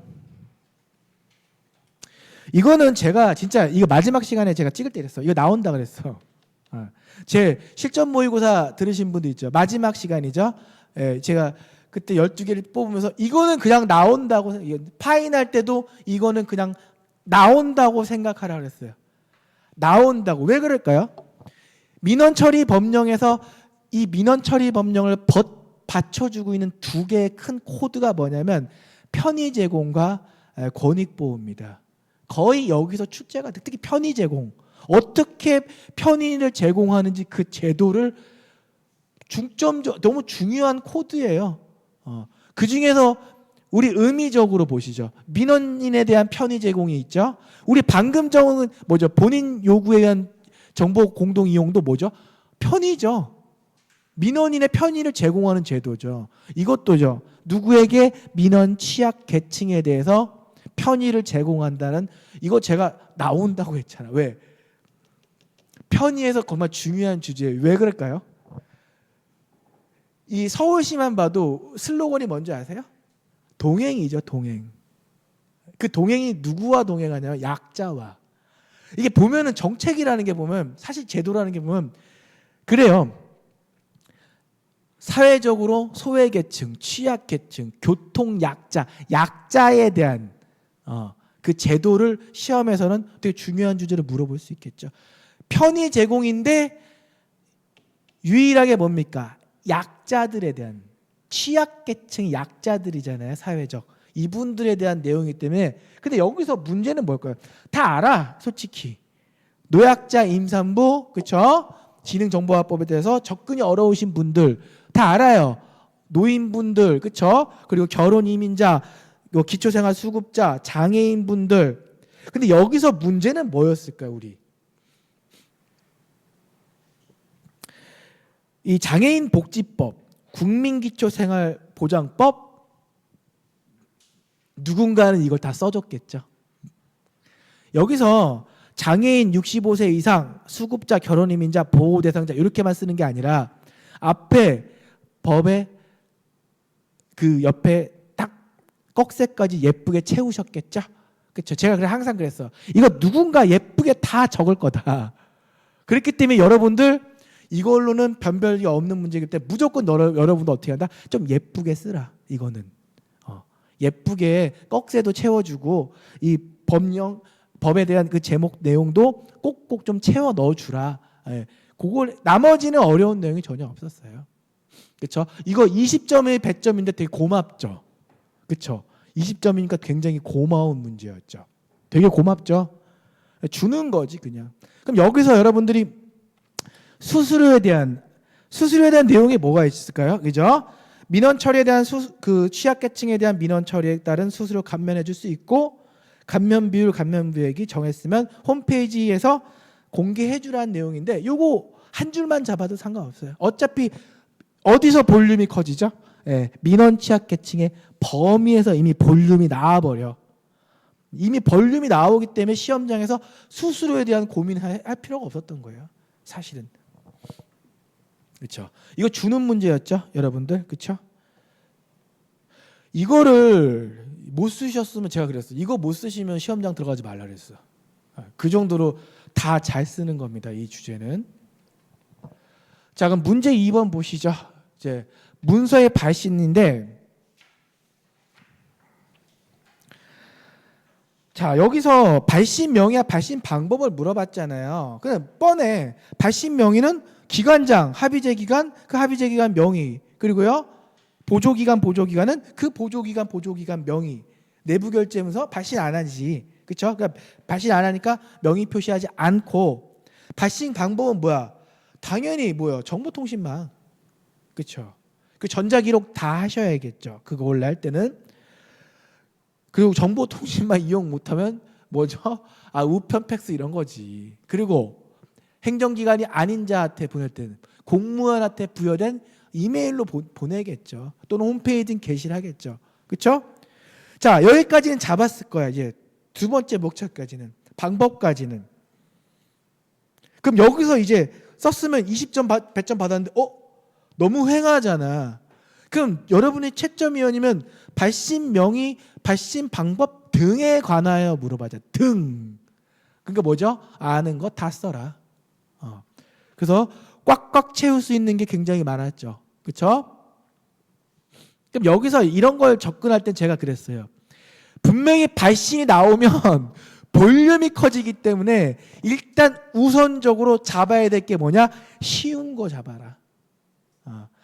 이거는 제가 진짜 이거 마지막 시간에 제가 찍을 때 그랬어. 이거 나온다 그랬어. 제 실전 모의고사 들으신 분도 있죠. 마지막 시간이죠. 제가 그때 12개를 뽑으면서 이거는 그냥 나온다고, 파인할 때도 이거는 그냥 나온다고 생각하라 그랬어요. 나온다고. 왜 그럴까요? 민원 처리 법령에서 이 민원 처리 법령을 받쳐주고 있는 두 개의 큰 코드가 뭐냐면 편의 제공과 권익 보호입니다. 거의 여기서 출제가 돼. 특히 편의 제공. 어떻게 편의를 제공하는지 그 제도를 너무 중요한 코드예요. 그 중에서 우리 의미적으로 보시죠. 민원인에 대한 편의 제공이 있죠. 우리 방금 정은 뭐죠? 본인 요구에 의한 정보 공동 이용도 뭐죠? 편의죠. 민원인의 편의를 제공하는 제도죠. 이것도죠. 누구에게 민원 취약 계층에 대해서 편의를 제공한다는, 이거 제가 나온다고 했잖아. 왜? 편의에서 정말 중요한 주제예요. 왜 그럴까요? 이 서울시만 봐도 슬로건이 뭔지 아세요? 동행이죠, 동행. 그 동행이 누구와 동행하냐면 약자와. 이게 보면은 정책이라는 게 보면, 사실 제도라는 게 보면 그래요. 사회적으로 소외계층, 취약계층, 교통약자, 약자에 대한 그 제도를 시험에서는 되게 중요한 주제로 물어볼 수 있겠죠. 편의 제공인데 유일하게 뭡니까? 약자들에 대한, 취약계층 약자들이잖아요. 사회적. 이분들에 대한 내용이기 때문에. 근데 여기서 문제는 뭘까요? 다 알아, 솔직히. 노약자 임산부, 그렇죠? 지능정보화법에 대해서 접근이 어려우신 분들 다 알아요. 노인분들, 그렇죠? 그리고 결혼 이민자, 기초생활수급자, 장애인분들. 근데 여기서 문제는 뭐였을까요, 우리? 이 장애인 복지법, 국민기초생활보장법, 누군가는 이걸 다 써줬겠죠. 여기서 장애인 65세 이상, 수급자, 결혼이민자, 보호대상자 이렇게만 쓰는 게 아니라 앞에 법에 그 옆에 딱 꺽쇠까지 예쁘게 채우셨겠죠. 그렇죠. 제가 그래 항상 그랬어. 이거 누군가 예쁘게 다 적을 거다. 그렇기 때문에 여러분들 이걸로는 변별이 없는 문제이기 때문에 무조건 여러분도 어떻게 한다? 좀 예쁘게 쓰라. 이거는 예쁘게 꺽쇠도 채워주고 이 법에 대한 그 제목 내용도 꼭꼭 좀 채워 넣어주라. 그걸 나머지는 어려운 내용이 전혀 없었어요. 그렇죠? 이거 20점의 100점인데 되게 고맙죠. 그렇죠? 20점이니까 굉장히 고마운 문제였죠. 되게 고맙죠. 주는 거지 그냥. 그럼 여기서 여러분들이 수수료에 대한 내용이 뭐가 있을까요? 그죠? 민원 처리에 대한 그 취약계층에 대한 민원 처리에 따른 수수료 감면해 줄 수 있고, 감면 비율, 감면 부액이 정했으면 홈페이지에서 공개해 주라는 내용인데, 요거 한 줄만 잡아도 상관없어요. 어차피 어디서 볼륨이 커지죠? 민원 취약계층의 범위에서 이미 볼륨이 나와버려. 이미 볼륨이 나오기 때문에 시험장에서 수수료에 대한 고민할 필요가 없었던 거예요. 사실은. 그렇죠. 이거 주는 문제였죠, 여러분들. 그렇죠? 이거를 못 쓰셨으면 제가 그랬어요. 이거 못 쓰시면 시험장 들어가지 말라 그랬어. 그 정도로 다 잘 쓰는 겁니다, 이 주제는. 자, 그럼 문제 2번 보시죠. 이제 문서의 발신인데, 자, 여기서 발신 명의와 발신 방법을 물어봤잖아요. 그냥 뻔해. 발신 명의는 기관장, 합의제 기간, 그 합의제 기간 명의, 그리고요 보조기간은 그 보조기간 명의. 내부 결제 문서 발신 안 하지. 그렇죠? 그러니까 발신 안 하니까 명의 표시하지 않고 발신 방법은 뭐야? 당연히 뭐요? 정보통신망. 그렇죠? 그 전자기록 다 하셔야겠죠. 그거 원래 할 때는. 그리고 정보통신망 이용 못하면 뭐죠? 우편 팩스 이런 거지. 그리고 행정기관이 아닌 자한테 보낼 때는 공무원한테 부여된 이메일로 보내겠죠. 또는 홈페이지에 게시를 하겠죠. 그렇죠? 자, 여기까지는 잡았을 거야. 이제 두 번째 목차까지는, 방법까지는. 그럼 여기서 이제 썼으면 20점 100점 받았는데 너무 횡하잖아. 그럼 여러분이 채점위원이면 발신 명의, 발신 방법 등에 관하여 물어봐자. 등. 그러니까 뭐죠? 아는 거 다 써라. 그래서 꽉꽉 채울 수 있는 게 굉장히 많았죠. 그렇죠? 그럼 여기서 이런 걸 접근할 땐 제가 그랬어요. 분명히 발신이 나오면 볼륨이 커지기 때문에 일단 우선적으로 잡아야 될 게 뭐냐? 쉬운 거 잡아라.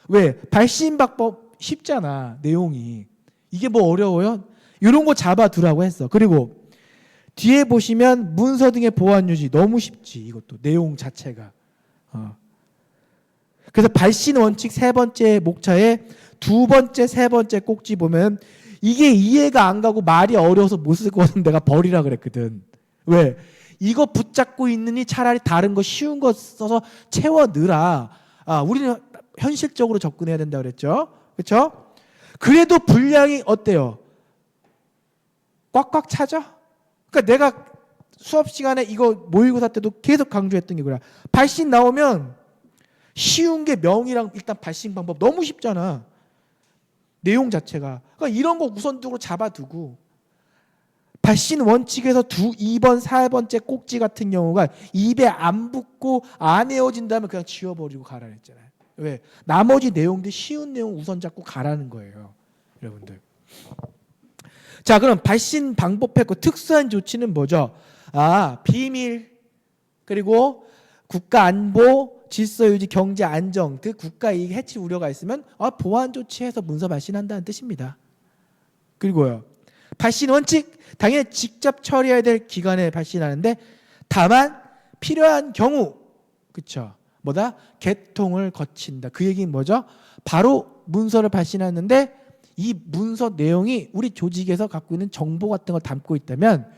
왜? 발신 방법 쉽잖아. 내용이. 이게 뭐 어려워요? 이런 거 잡아두라고 했어. 그리고 뒤에 보시면 문서 등의 보안 유지 너무 쉽지. 이것도 내용 자체가. 그래서 발신 원칙 세 번째 목차에 두 번째, 세 번째 꼭지 보면 이게 이해가 안 가고 말이 어려워서 못 쓸 것 같은데 내가 버리라 그랬거든. 왜? 이거 붙잡고 있느니 차라리 다른 거 쉬운 거 써서 채워 넣으라. 우리는 현실적으로 접근해야 된다 그랬죠. 그렇죠? 그래도 분량이 어때요? 꽉꽉 차죠? 그러니까 내가 수업 시간에 이거 모의고사 때도 계속 강조했던 게 뭐야? 발신 나오면 쉬운 게 명이랑 일단 발신 방법 너무 쉽잖아. 내용 자체가. 그러니까 이런 거 우선적으로 잡아두고 발신 원칙에서 2번, 4번째 꼭지 같은 경우가 입에 안 붙고 안 외워진다면 그냥 지워버리고 가라 했잖아요. 왜? 나머지 내용들 쉬운 내용 우선 잡고 가라는 거예요. 여러분들. 자, 그럼 발신 방법했고 특수한 조치는 뭐죠? 비밀, 그리고 국가 안보, 질서 유지, 경제 안정 등 국가 이익 해칠 우려가 있으면 보안 조치해서 문서 발신한다는 뜻입니다. 그리고요. 발신 원칙, 당연히 직접 처리해야 될 기관에 발신하는데 다만 필요한 경우, 그렇죠? 뭐다? 개통을 거친다. 그 얘기는 뭐죠? 바로 문서를 발신하는데 이 문서 내용이 우리 조직에서 갖고 있는 정보 같은 걸 담고 있다면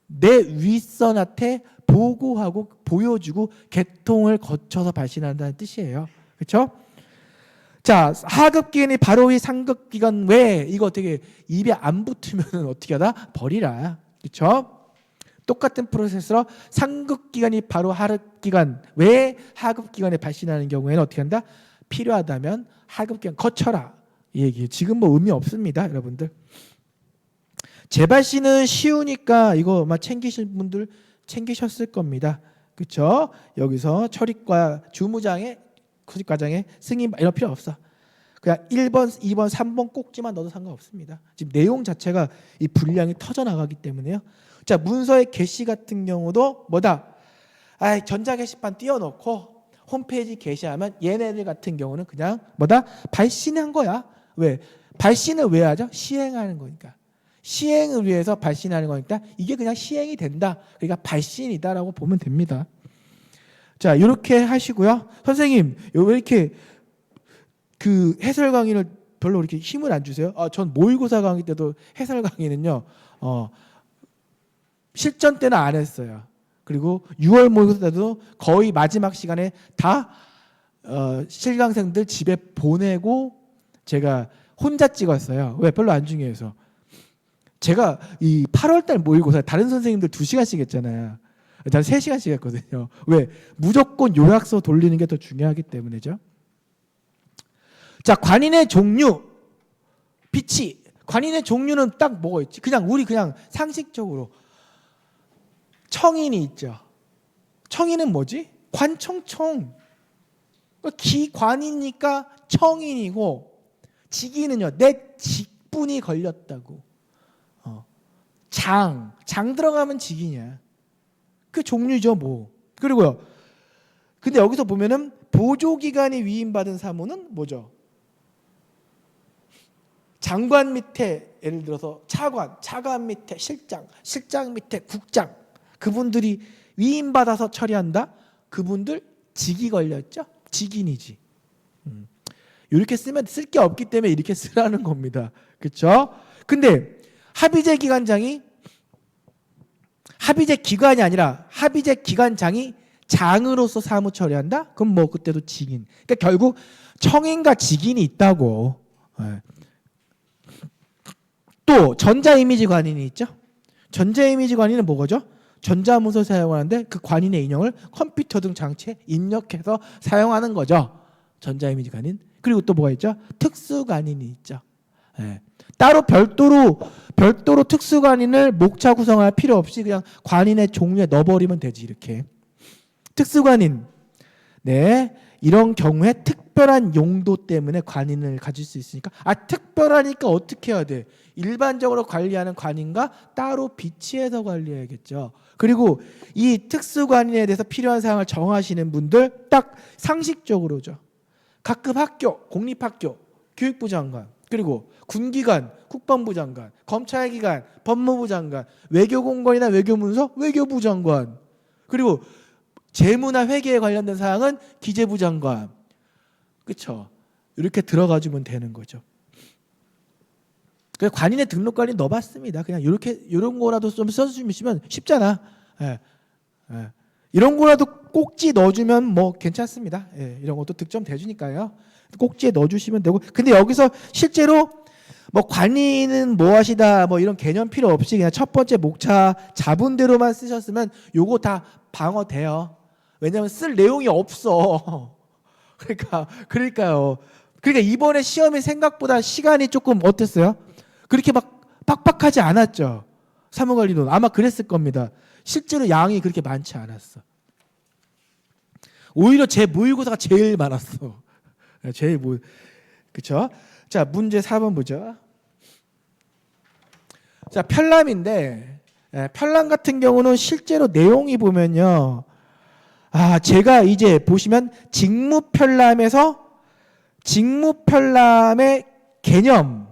내 윗선한테 보고하고 보여주고 개통을 거쳐서 발신한다는 뜻이에요. 그렇죠? 자, 하급기관이 바로 이 상급기관 외에 이거 어떻게 입에 안 붙으면 어떻게 하다? 버리라. 그렇죠? 똑같은 프로세스로 상급기관이 바로 하급기관 외에 하급기관에 발신하는 경우에는 어떻게 한다? 필요하다면 하급기관 거쳐라. 이 얘기예요. 지금 뭐 의미 없습니다, 여러분들. 재발신은 쉬우니까 이거 아마 챙기실 분들 챙기셨을 겁니다. 그렇죠? 여기서 처리과 주무장에 수직과장에 승인 이런 필요 없어. 그냥 1번, 2번, 3번 꼭지만 넣어도 상관없습니다. 지금 내용 자체가 이 분량이 터져 나가기 때문에요. 자, 문서의 게시 같은 경우도 뭐다? 전자 게시판 띄워놓고 홈페이지 게시하면 얘네들 같은 경우는 그냥 뭐다? 발신한 거야. 왜? 발신을 왜 하죠? 시행하는 거니까. 시행을 위해서 발신하는 거니까 이게 그냥 시행이 된다. 그러니까 발신이다라고 보면 됩니다. 자, 이렇게 하시고요. 선생님, 왜 이렇게 그 해설 강의를 별로 이렇게 힘을 안 주세요? 전 모의고사 강의 때도 해설 강의는요. 실전 때는 안 했어요. 그리고 6월 모의고사 때도 거의 마지막 시간에 다 실강생들 집에 보내고 제가 혼자 찍었어요. 왜? 별로 안 중요해서. 제가 이 8월달 모의고사 다른 선생님들 2시간씩 했잖아요. 난 3시간씩 했거든요. 왜? 무조건 요약서 돌리는 게 더 중요하기 때문이죠. 자, 관인의 종류. 비치. 관인의 종류는 딱 뭐가 있지? 우리 그냥 상식적으로 청인이 있죠. 청인은 뭐지? 관청청. 기관이니까 청인이고, 직위는요, 내 직분이 걸렸다고. 장 들어가면 직이냐. 그 종류죠, 뭐. 그리고요. 근데 여기서 보면은 보조기관이 위임받은 사무는 뭐죠? 장관 밑에 예를 들어서 차관 밑에 실장 밑에 국장, 그분들이 위임받아서 처리한다. 그분들 직이 걸렸죠. 직인이지. 이렇게 쓰면 쓸 게 없기 때문에 이렇게 쓰라는 겁니다. 그렇죠? 근데 합의제 기관이 아니라 합의제 기관장이 장으로서 사무 처리한다? 그럼 뭐 그때도 직인. 그러니까 결국 청인과 직인이 있다고. 또 전자이미지 관인이 있죠. 전자이미지 관인은 뭐죠? 전자문서 사용하는데 그 관인의 인형을 컴퓨터 등 장치에 입력해서 사용하는 거죠. 전자이미지 관인. 그리고 또 뭐가 있죠? 특수관인이 있죠. 따로 별도로 특수관인을 목차 구성할 필요 없이 그냥 관인의 종류에 넣어버리면 되지. 이렇게 특수관인. 네, 이런 경우에 특별한 용도 때문에 관인을 가질 수 있으니까 특별하니까 어떻게 해야 돼? 일반적으로 관리하는 관인과 따로 비치해서 관리해야겠죠. 그리고 이 특수관인에 대해서 필요한 사항을 정하시는 분들 딱 상식적으로죠. 각급 학교, 공립학교, 교육부 장관, 그리고 군기관, 국방부 장관, 검찰기관, 법무부 장관, 외교공관이나 외교문서, 외교부 장관, 그리고 재무나 회계에 관련된 사항은 기재부 장관. 그렇죠? 이렇게 들어가주면 되는 거죠. 그래서 관인의 등록관리 넣어봤습니다. 그냥 이런 거라도 좀 써주시면 쉽잖아. 이런 거라도 꼭지 넣어주면 뭐 괜찮습니다. 이런 것도 득점 돼주니까요. 꼭지에 넣어주시면 되고. 근데 여기서 실제로 뭐 관인은 뭐 하시다 뭐 이런 개념 필요 없이 그냥 첫 번째 목차 잡은 대로만 쓰셨으면 요거 다 방어돼요. 왜냐하면 쓸 내용이 없어. 그러니까요. 그러니까 이번에 시험이 생각보다 시간이 조금 어땠어요? 그렇게 막 빡빡하지 않았죠. 사무관리론 아마 그랬을 겁니다. 실제로 양이 그렇게 많지 않았어. 오히려 제 모의고사가 제일 많았어. 그렇죠? 자, 문제 4번 보죠. 자, 편람인데 편람 같은 경우는 실제로 내용이 보면요. 제가 이제 보시면 직무편람의 개념,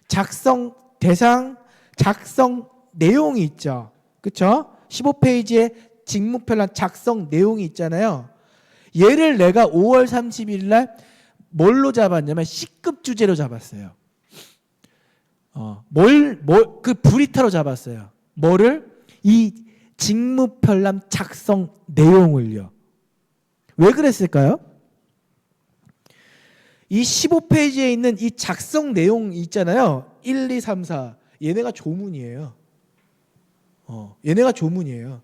작성 대상, 작성 내용이 있죠. 그렇죠? 15페이지에 직무편람 작성 내용이 있잖아요. 얘를 내가 5월 30일 날 뭘로 잡았냐면 C급 주제로 잡았어요. 그 브리타로 잡았어요. 뭐를? 이 직무편람 작성 내용을요. 왜 그랬을까요? 이 15페이지에 있는 이 작성 내용 있잖아요. 1, 2, 3, 4. 얘네가 조문이에요. 얘네가 조문이에요.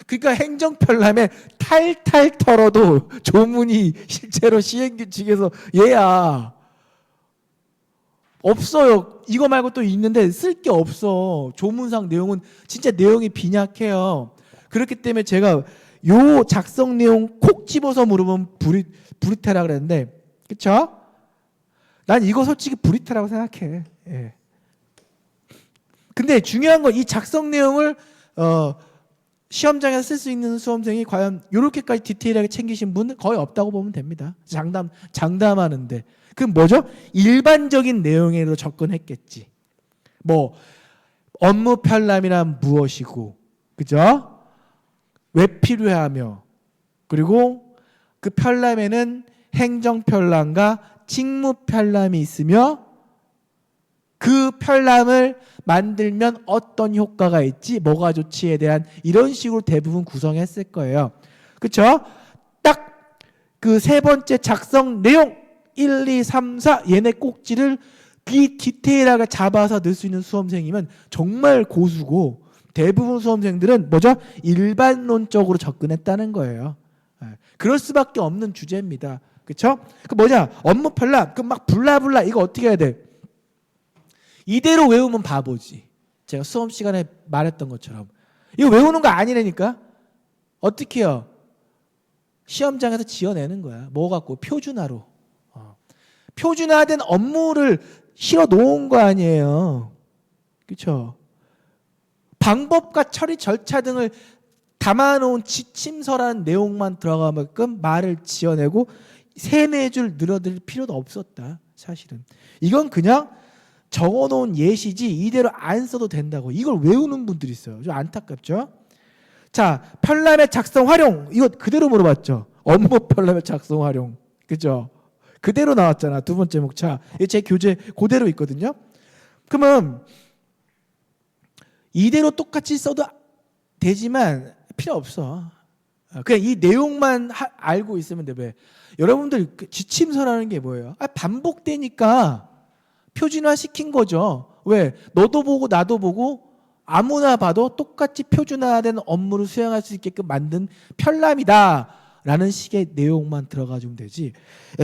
그러니까 행정편람에 탈탈 털어도 조문이 실제로 시행규칙에서 얘야. 없어요. 이거 말고 또 있는데 쓸 게 없어. 조문상 내용은 진짜 내용이 빈약해요. 그렇기 때문에 제가 요 작성 내용 콕 집어서 물으면 브리테라 그랬는데, 그쵸? 난 이거 솔직히 브리테라고 생각해. 근데 중요한 건 이 작성 내용을 시험장에서 쓸 수 있는 수험생이 과연 이렇게까지 디테일하게 챙기신 분은 거의 없다고 보면 됩니다. 장담하는데. 그럼 뭐죠? 일반적인 내용으로 접근했겠지. 뭐 업무 편람이란 무엇이고, 그죠? 왜 필요하며, 그리고 그 편람에는 행정 편람과 직무 편람이 있으며 그 편람을 만들면 어떤 효과가 있지, 뭐가 좋지에 대한 이런 식으로 대부분 구성했을 거예요. 그렇죠? 딱 그 세 번째 작성 내용 1, 2, 3, 4 얘네 꼭지를 디테일하게 잡아서 넣을 수 있는 수험생이면 정말 고수고, 대부분 수험생들은 뭐죠? 일반론적으로 접근했다는 거예요. 그럴 수밖에 없는 주제입니다. 그렇죠? 그 뭐냐? 업무 편람. 그 막 블라블라 이거 어떻게 해야 돼? 이대로 외우면 바보지. 제가 수업 시간에 말했던 것처럼. 이거 외우는 거 아니라니까. 어떻게 해요? 시험장에서 지어내는 거야. 뭐 갖고? 표준화로. 표준화된 업무를 실어 놓은 거 아니에요. 그렇죠? 방법과 처리 절차 등을 담아놓은 지침서라는 내용만 들어가게끔 말을 지어내고 세네 줄 늘어들 필요도 없었다. 사실은. 이건 그냥 적어놓은 예시지 이대로 안 써도 된다고. 이걸 외우는 분들이 있어요. 좀 안타깝죠? 자, 편람의 작성 활용. 이거 그대로 물어봤죠. 업무 편람의 작성 활용. 그죠? 그대로 나왔잖아. 두 번째 목차. 제 교재 그대로 있거든요. 그러면 이대로 똑같이 써도 되지만 필요 없어. 그냥 이 내용만 알고 있으면 돼. 왜? 여러분들 지침서라는 게 뭐예요? 반복되니까 표준화 시킨 거죠. 왜? 너도 보고 나도 보고 아무나 봐도 똑같이 표준화된 업무를 수행할 수 있게끔 만든 편람이다 라는 식의 내용만 들어가주면 되지,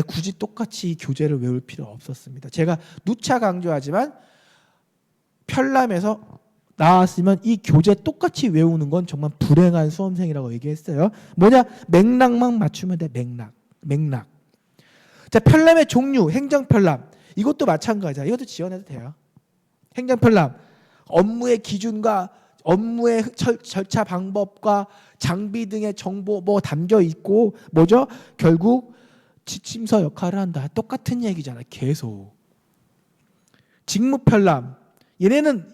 굳이 똑같이 교재를 외울 필요 없었습니다. 제가 누차 강조하지만 편람에서 나왔으면 이 교재 똑같이 외우는 건 정말 불행한 수험생이라고 얘기했어요. 뭐냐? 맥락만 맞추면 돼. 맥락. 자, 편람의 종류, 행정편람. 이것도 마찬가지야. 이것도 지원해도 돼요. 행정편람. 업무의 기준과 업무의 절차 방법과 장비 등의 정보 뭐 담겨 있고 뭐죠? 결국 지침서 역할을 한다. 똑같은 얘기잖아. 계속. 직무편람. 얘네는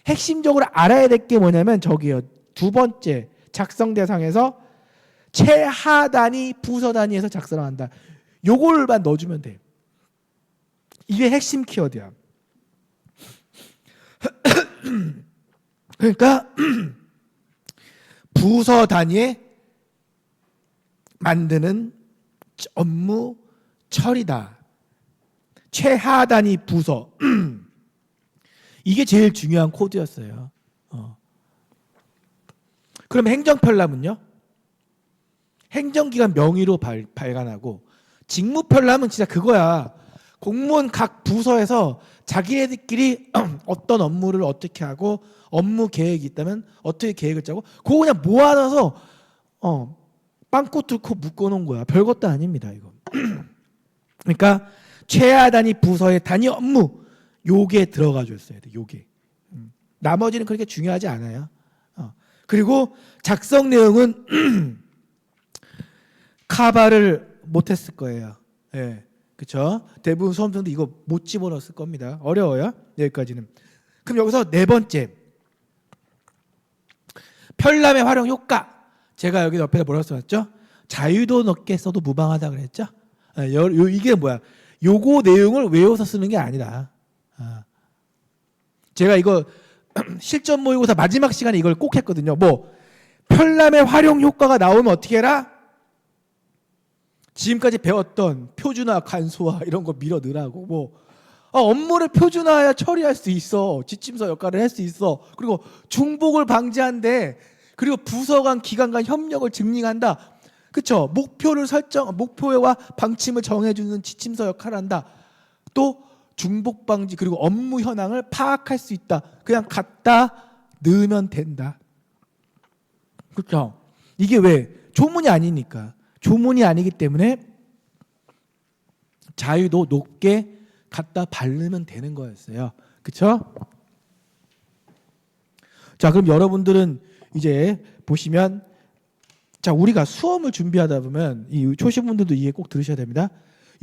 핵심적으로 알아야 될 게 뭐냐면 저기요. 두 번째 작성 대상에서 최하 단위, 부서 단위에서 작성을 한다. 요걸만 넣어주면 돼. 이게 핵심 키워드야. 그러니까 부서 단위에 만드는 업무 처리다. 최하 단위 부서. 이게 제일 중요한 코드였어요. 그럼 행정편람은요? 행정기관 명의로 발간하고, 직무편람은 진짜 그거야. 공무원 각 부서에서 자기네들끼리 어떤 업무를 어떻게 하고 업무 계획이 있다면 어떻게 계획을 짜고 그거 그냥 모아놔서 빵꾸 뚫고 묶어놓은 거야. 별것도 아닙니다. 이거. 그러니까 최하 단위 부서의 단위 업무 요게 들어가 줬어야 돼. 요게. 나머지는 그렇게 중요하지 않아요. 그리고 작성 내용은 카바를 못했을 거예요. 예, 그렇죠? 대부분 수험생도 이거 못 집어넣었을 겁니다. 어려워요. 여기까지는. 그럼 여기서 네 번째 편람의 활용 효과. 제가 여기 옆에 뭐라고 써놨죠? 자유도 높게 써도 무방하다 그랬죠? 이게 뭐야? 요거 내용을 외워서 쓰는 게 아니라, 제가 이거 실전 모의고사 마지막 시간에 이걸 꼭 했거든요. 뭐 편람의 활용 효과가 나오면 어떻게 해라? 지금까지 배웠던 표준화, 간소화 이런 거 밀어 넣으라고. 뭐 업무를 표준화해야 처리할 수 있어. 지침서 역할을 할 수 있어. 그리고 중복을 방지한대. 그리고 부서 간 기관 간 협력을 증진한다. 그렇죠? 목표와 방침을 정해주는 지침서 역할을 한다. 또 중복 방지 그리고 업무 현황을 파악할 수 있다. 그냥 갖다 넣으면 된다. 그렇죠? 이게 왜? 조문이 아니니까. 조문이 아니기 때문에 자유도 높게 갖다 바르면 되는 거였어요. 그렇죠? 자, 그럼 여러분들은 이제 보시면, 자, 우리가 수험을 준비하다 보면 이 초심분들도 이게 꼭 들으셔야 됩니다.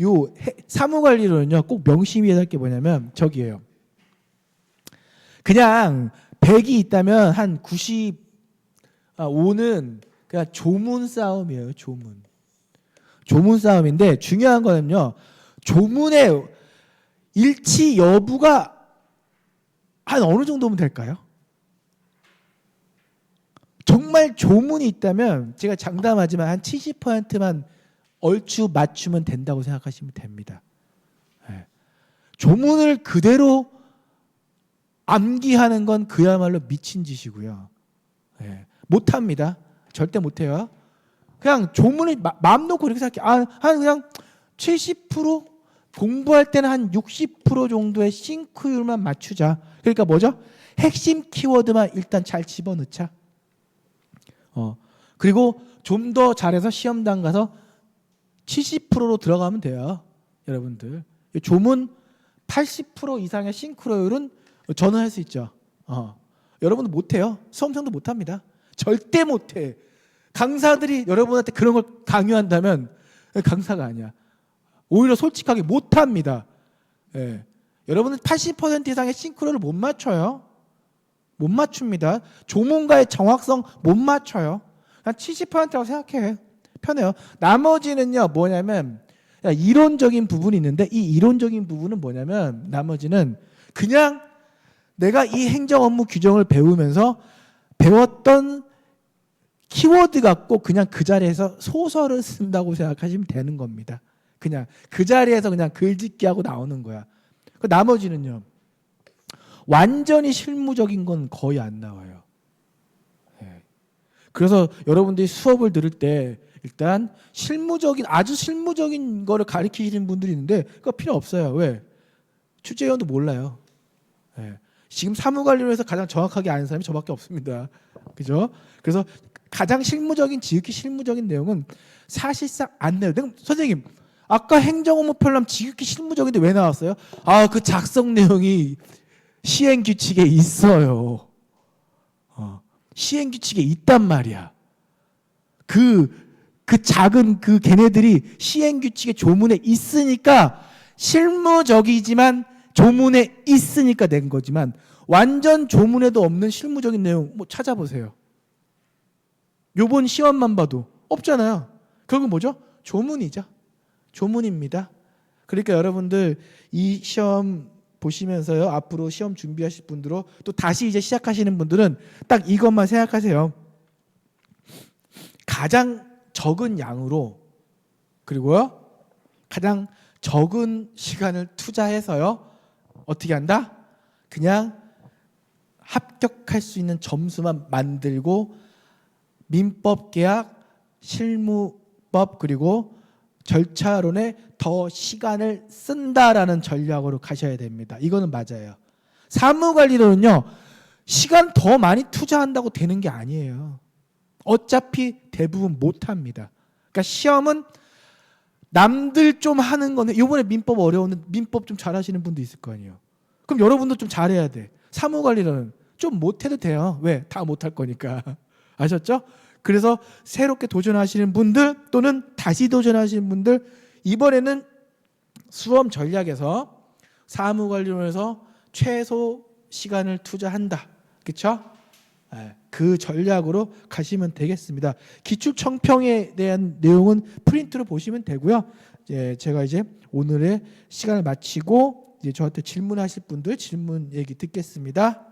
요 사무관리로는요 꼭 명심해야 할 게 뭐냐면 저기예요. 그냥 100이 있다면 한 95는 그냥 조문 싸움이에요. 조문 싸움인데 중요한 거는요, 조문의 일치 여부가 한 어느 정도면 될까요? 정말 조문이 있다면 제가 장담하지만 한 70%만 얼추 맞추면 된다고 생각하시면 됩니다. 네. 조문을 그대로 암기하는 건 그야말로 미친 짓이고요. 네. 못합니다. 절대 못해요. 그냥 조문을 마음 놓고 이렇게 생각해. 한 그냥 70% 공부할 때는 한 60% 정도의 싱크율만 맞추자. 그러니까 뭐죠? 핵심 키워드만 일단 잘 집어넣자. 그리고 좀 더 잘해서 시험장 가서 70%로 들어가면 돼요. 여러분들. 조문 80% 이상의 싱크로율은 저는 할 수 있죠. 여러분도 못해요. 수험생도 못합니다. 절대 못해. 강사들이 여러분한테 그런 걸 강요한다면 강사가 아니야. 오히려 솔직하게 못합니다. 예. 여러분은 80% 이상의 싱크로를 못 맞춰요. 못 맞춥니다. 조문가의 정확성 못 맞춰요. 한 70%라고 생각해. 편해요. 나머지는요, 뭐냐면, 이론적인 부분이 있는데, 이 이론적인 부분은 뭐냐면, 나머지는 그냥 내가 이 행정 업무 규정을 배우면서 배웠던 키워드 갖고 그냥 그 자리에서 소설을 쓴다고 생각하시면 되는 겁니다. 그냥 그 자리에서 그냥 글짓기 하고 나오는 거야. 그 나머지는요, 완전히 실무적인 건 거의 안 나와요. 그래서 여러분들이 수업을 들을 때 일단 실무적인, 아주 실무적인 거를 가르치시는 분들이 있는데 그거 필요 없어요. 왜? 출제위원도 몰라요. 지금 사무관리론에서 가장 정확하게 아는 사람이 저밖에 없습니다. 그죠? 그래서 가장 실무적인, 지극히 실무적인 내용은 사실상 안 나요. 선생님, 아까 행정업무 편람 지극히 실무적인데 왜 나왔어요? 아, 그 작성 내용이 시행규칙에 있어요. 시행규칙에 있단 말이야. 그 작은 그 걔네들이 시행규칙의 조문에 있으니까 실무적이지만 조문에 있으니까 낸 거지만 완전 조문에도 없는 실무적인 내용 뭐 찾아보세요. 요번 시험만 봐도 없잖아요. 결국 뭐죠? 조문이죠. 조문입니다. 그러니까 여러분들 이 시험 보시면서요, 앞으로 시험 준비하실 분들로 또 다시 이제 시작하시는 분들은 딱 이것만 생각하세요. 가장 적은 양으로, 그리고요 가장 적은 시간을 투자해서요 어떻게 한다? 그냥 합격할 수 있는 점수만 만들고 민법 계약, 실무법 그리고 절차론에 더 시간을 쓴다라는 전략으로 가셔야 됩니다. 이거는 맞아요. 사무관리론은요, 시간 더 많이 투자한다고 되는 게 아니에요. 어차피 대부분 못합니다. 그러니까 시험은 남들 좀 하는 건데, 이번에 민법 어려운데 민법 좀 잘하시는 분도 있을 거 아니에요. 그럼 여러분도 좀 잘해야 돼. 사무관리론은 좀 못해도 돼요. 왜? 다 못할 거니까. 아셨죠? 그래서 새롭게 도전하시는 분들 또는 다시 도전하시는 분들, 이번에는 수험 전략에서 사무관리론에서 최소 시간을 투자한다. 그렇죠? 그 전략으로 가시면 되겠습니다. 기출청평에 대한 내용은 프린트로 보시면 되고요. 제가 이제 오늘의 시간을 마치고 이제 저한테 질문하실 분들 질문 얘기 듣겠습니다.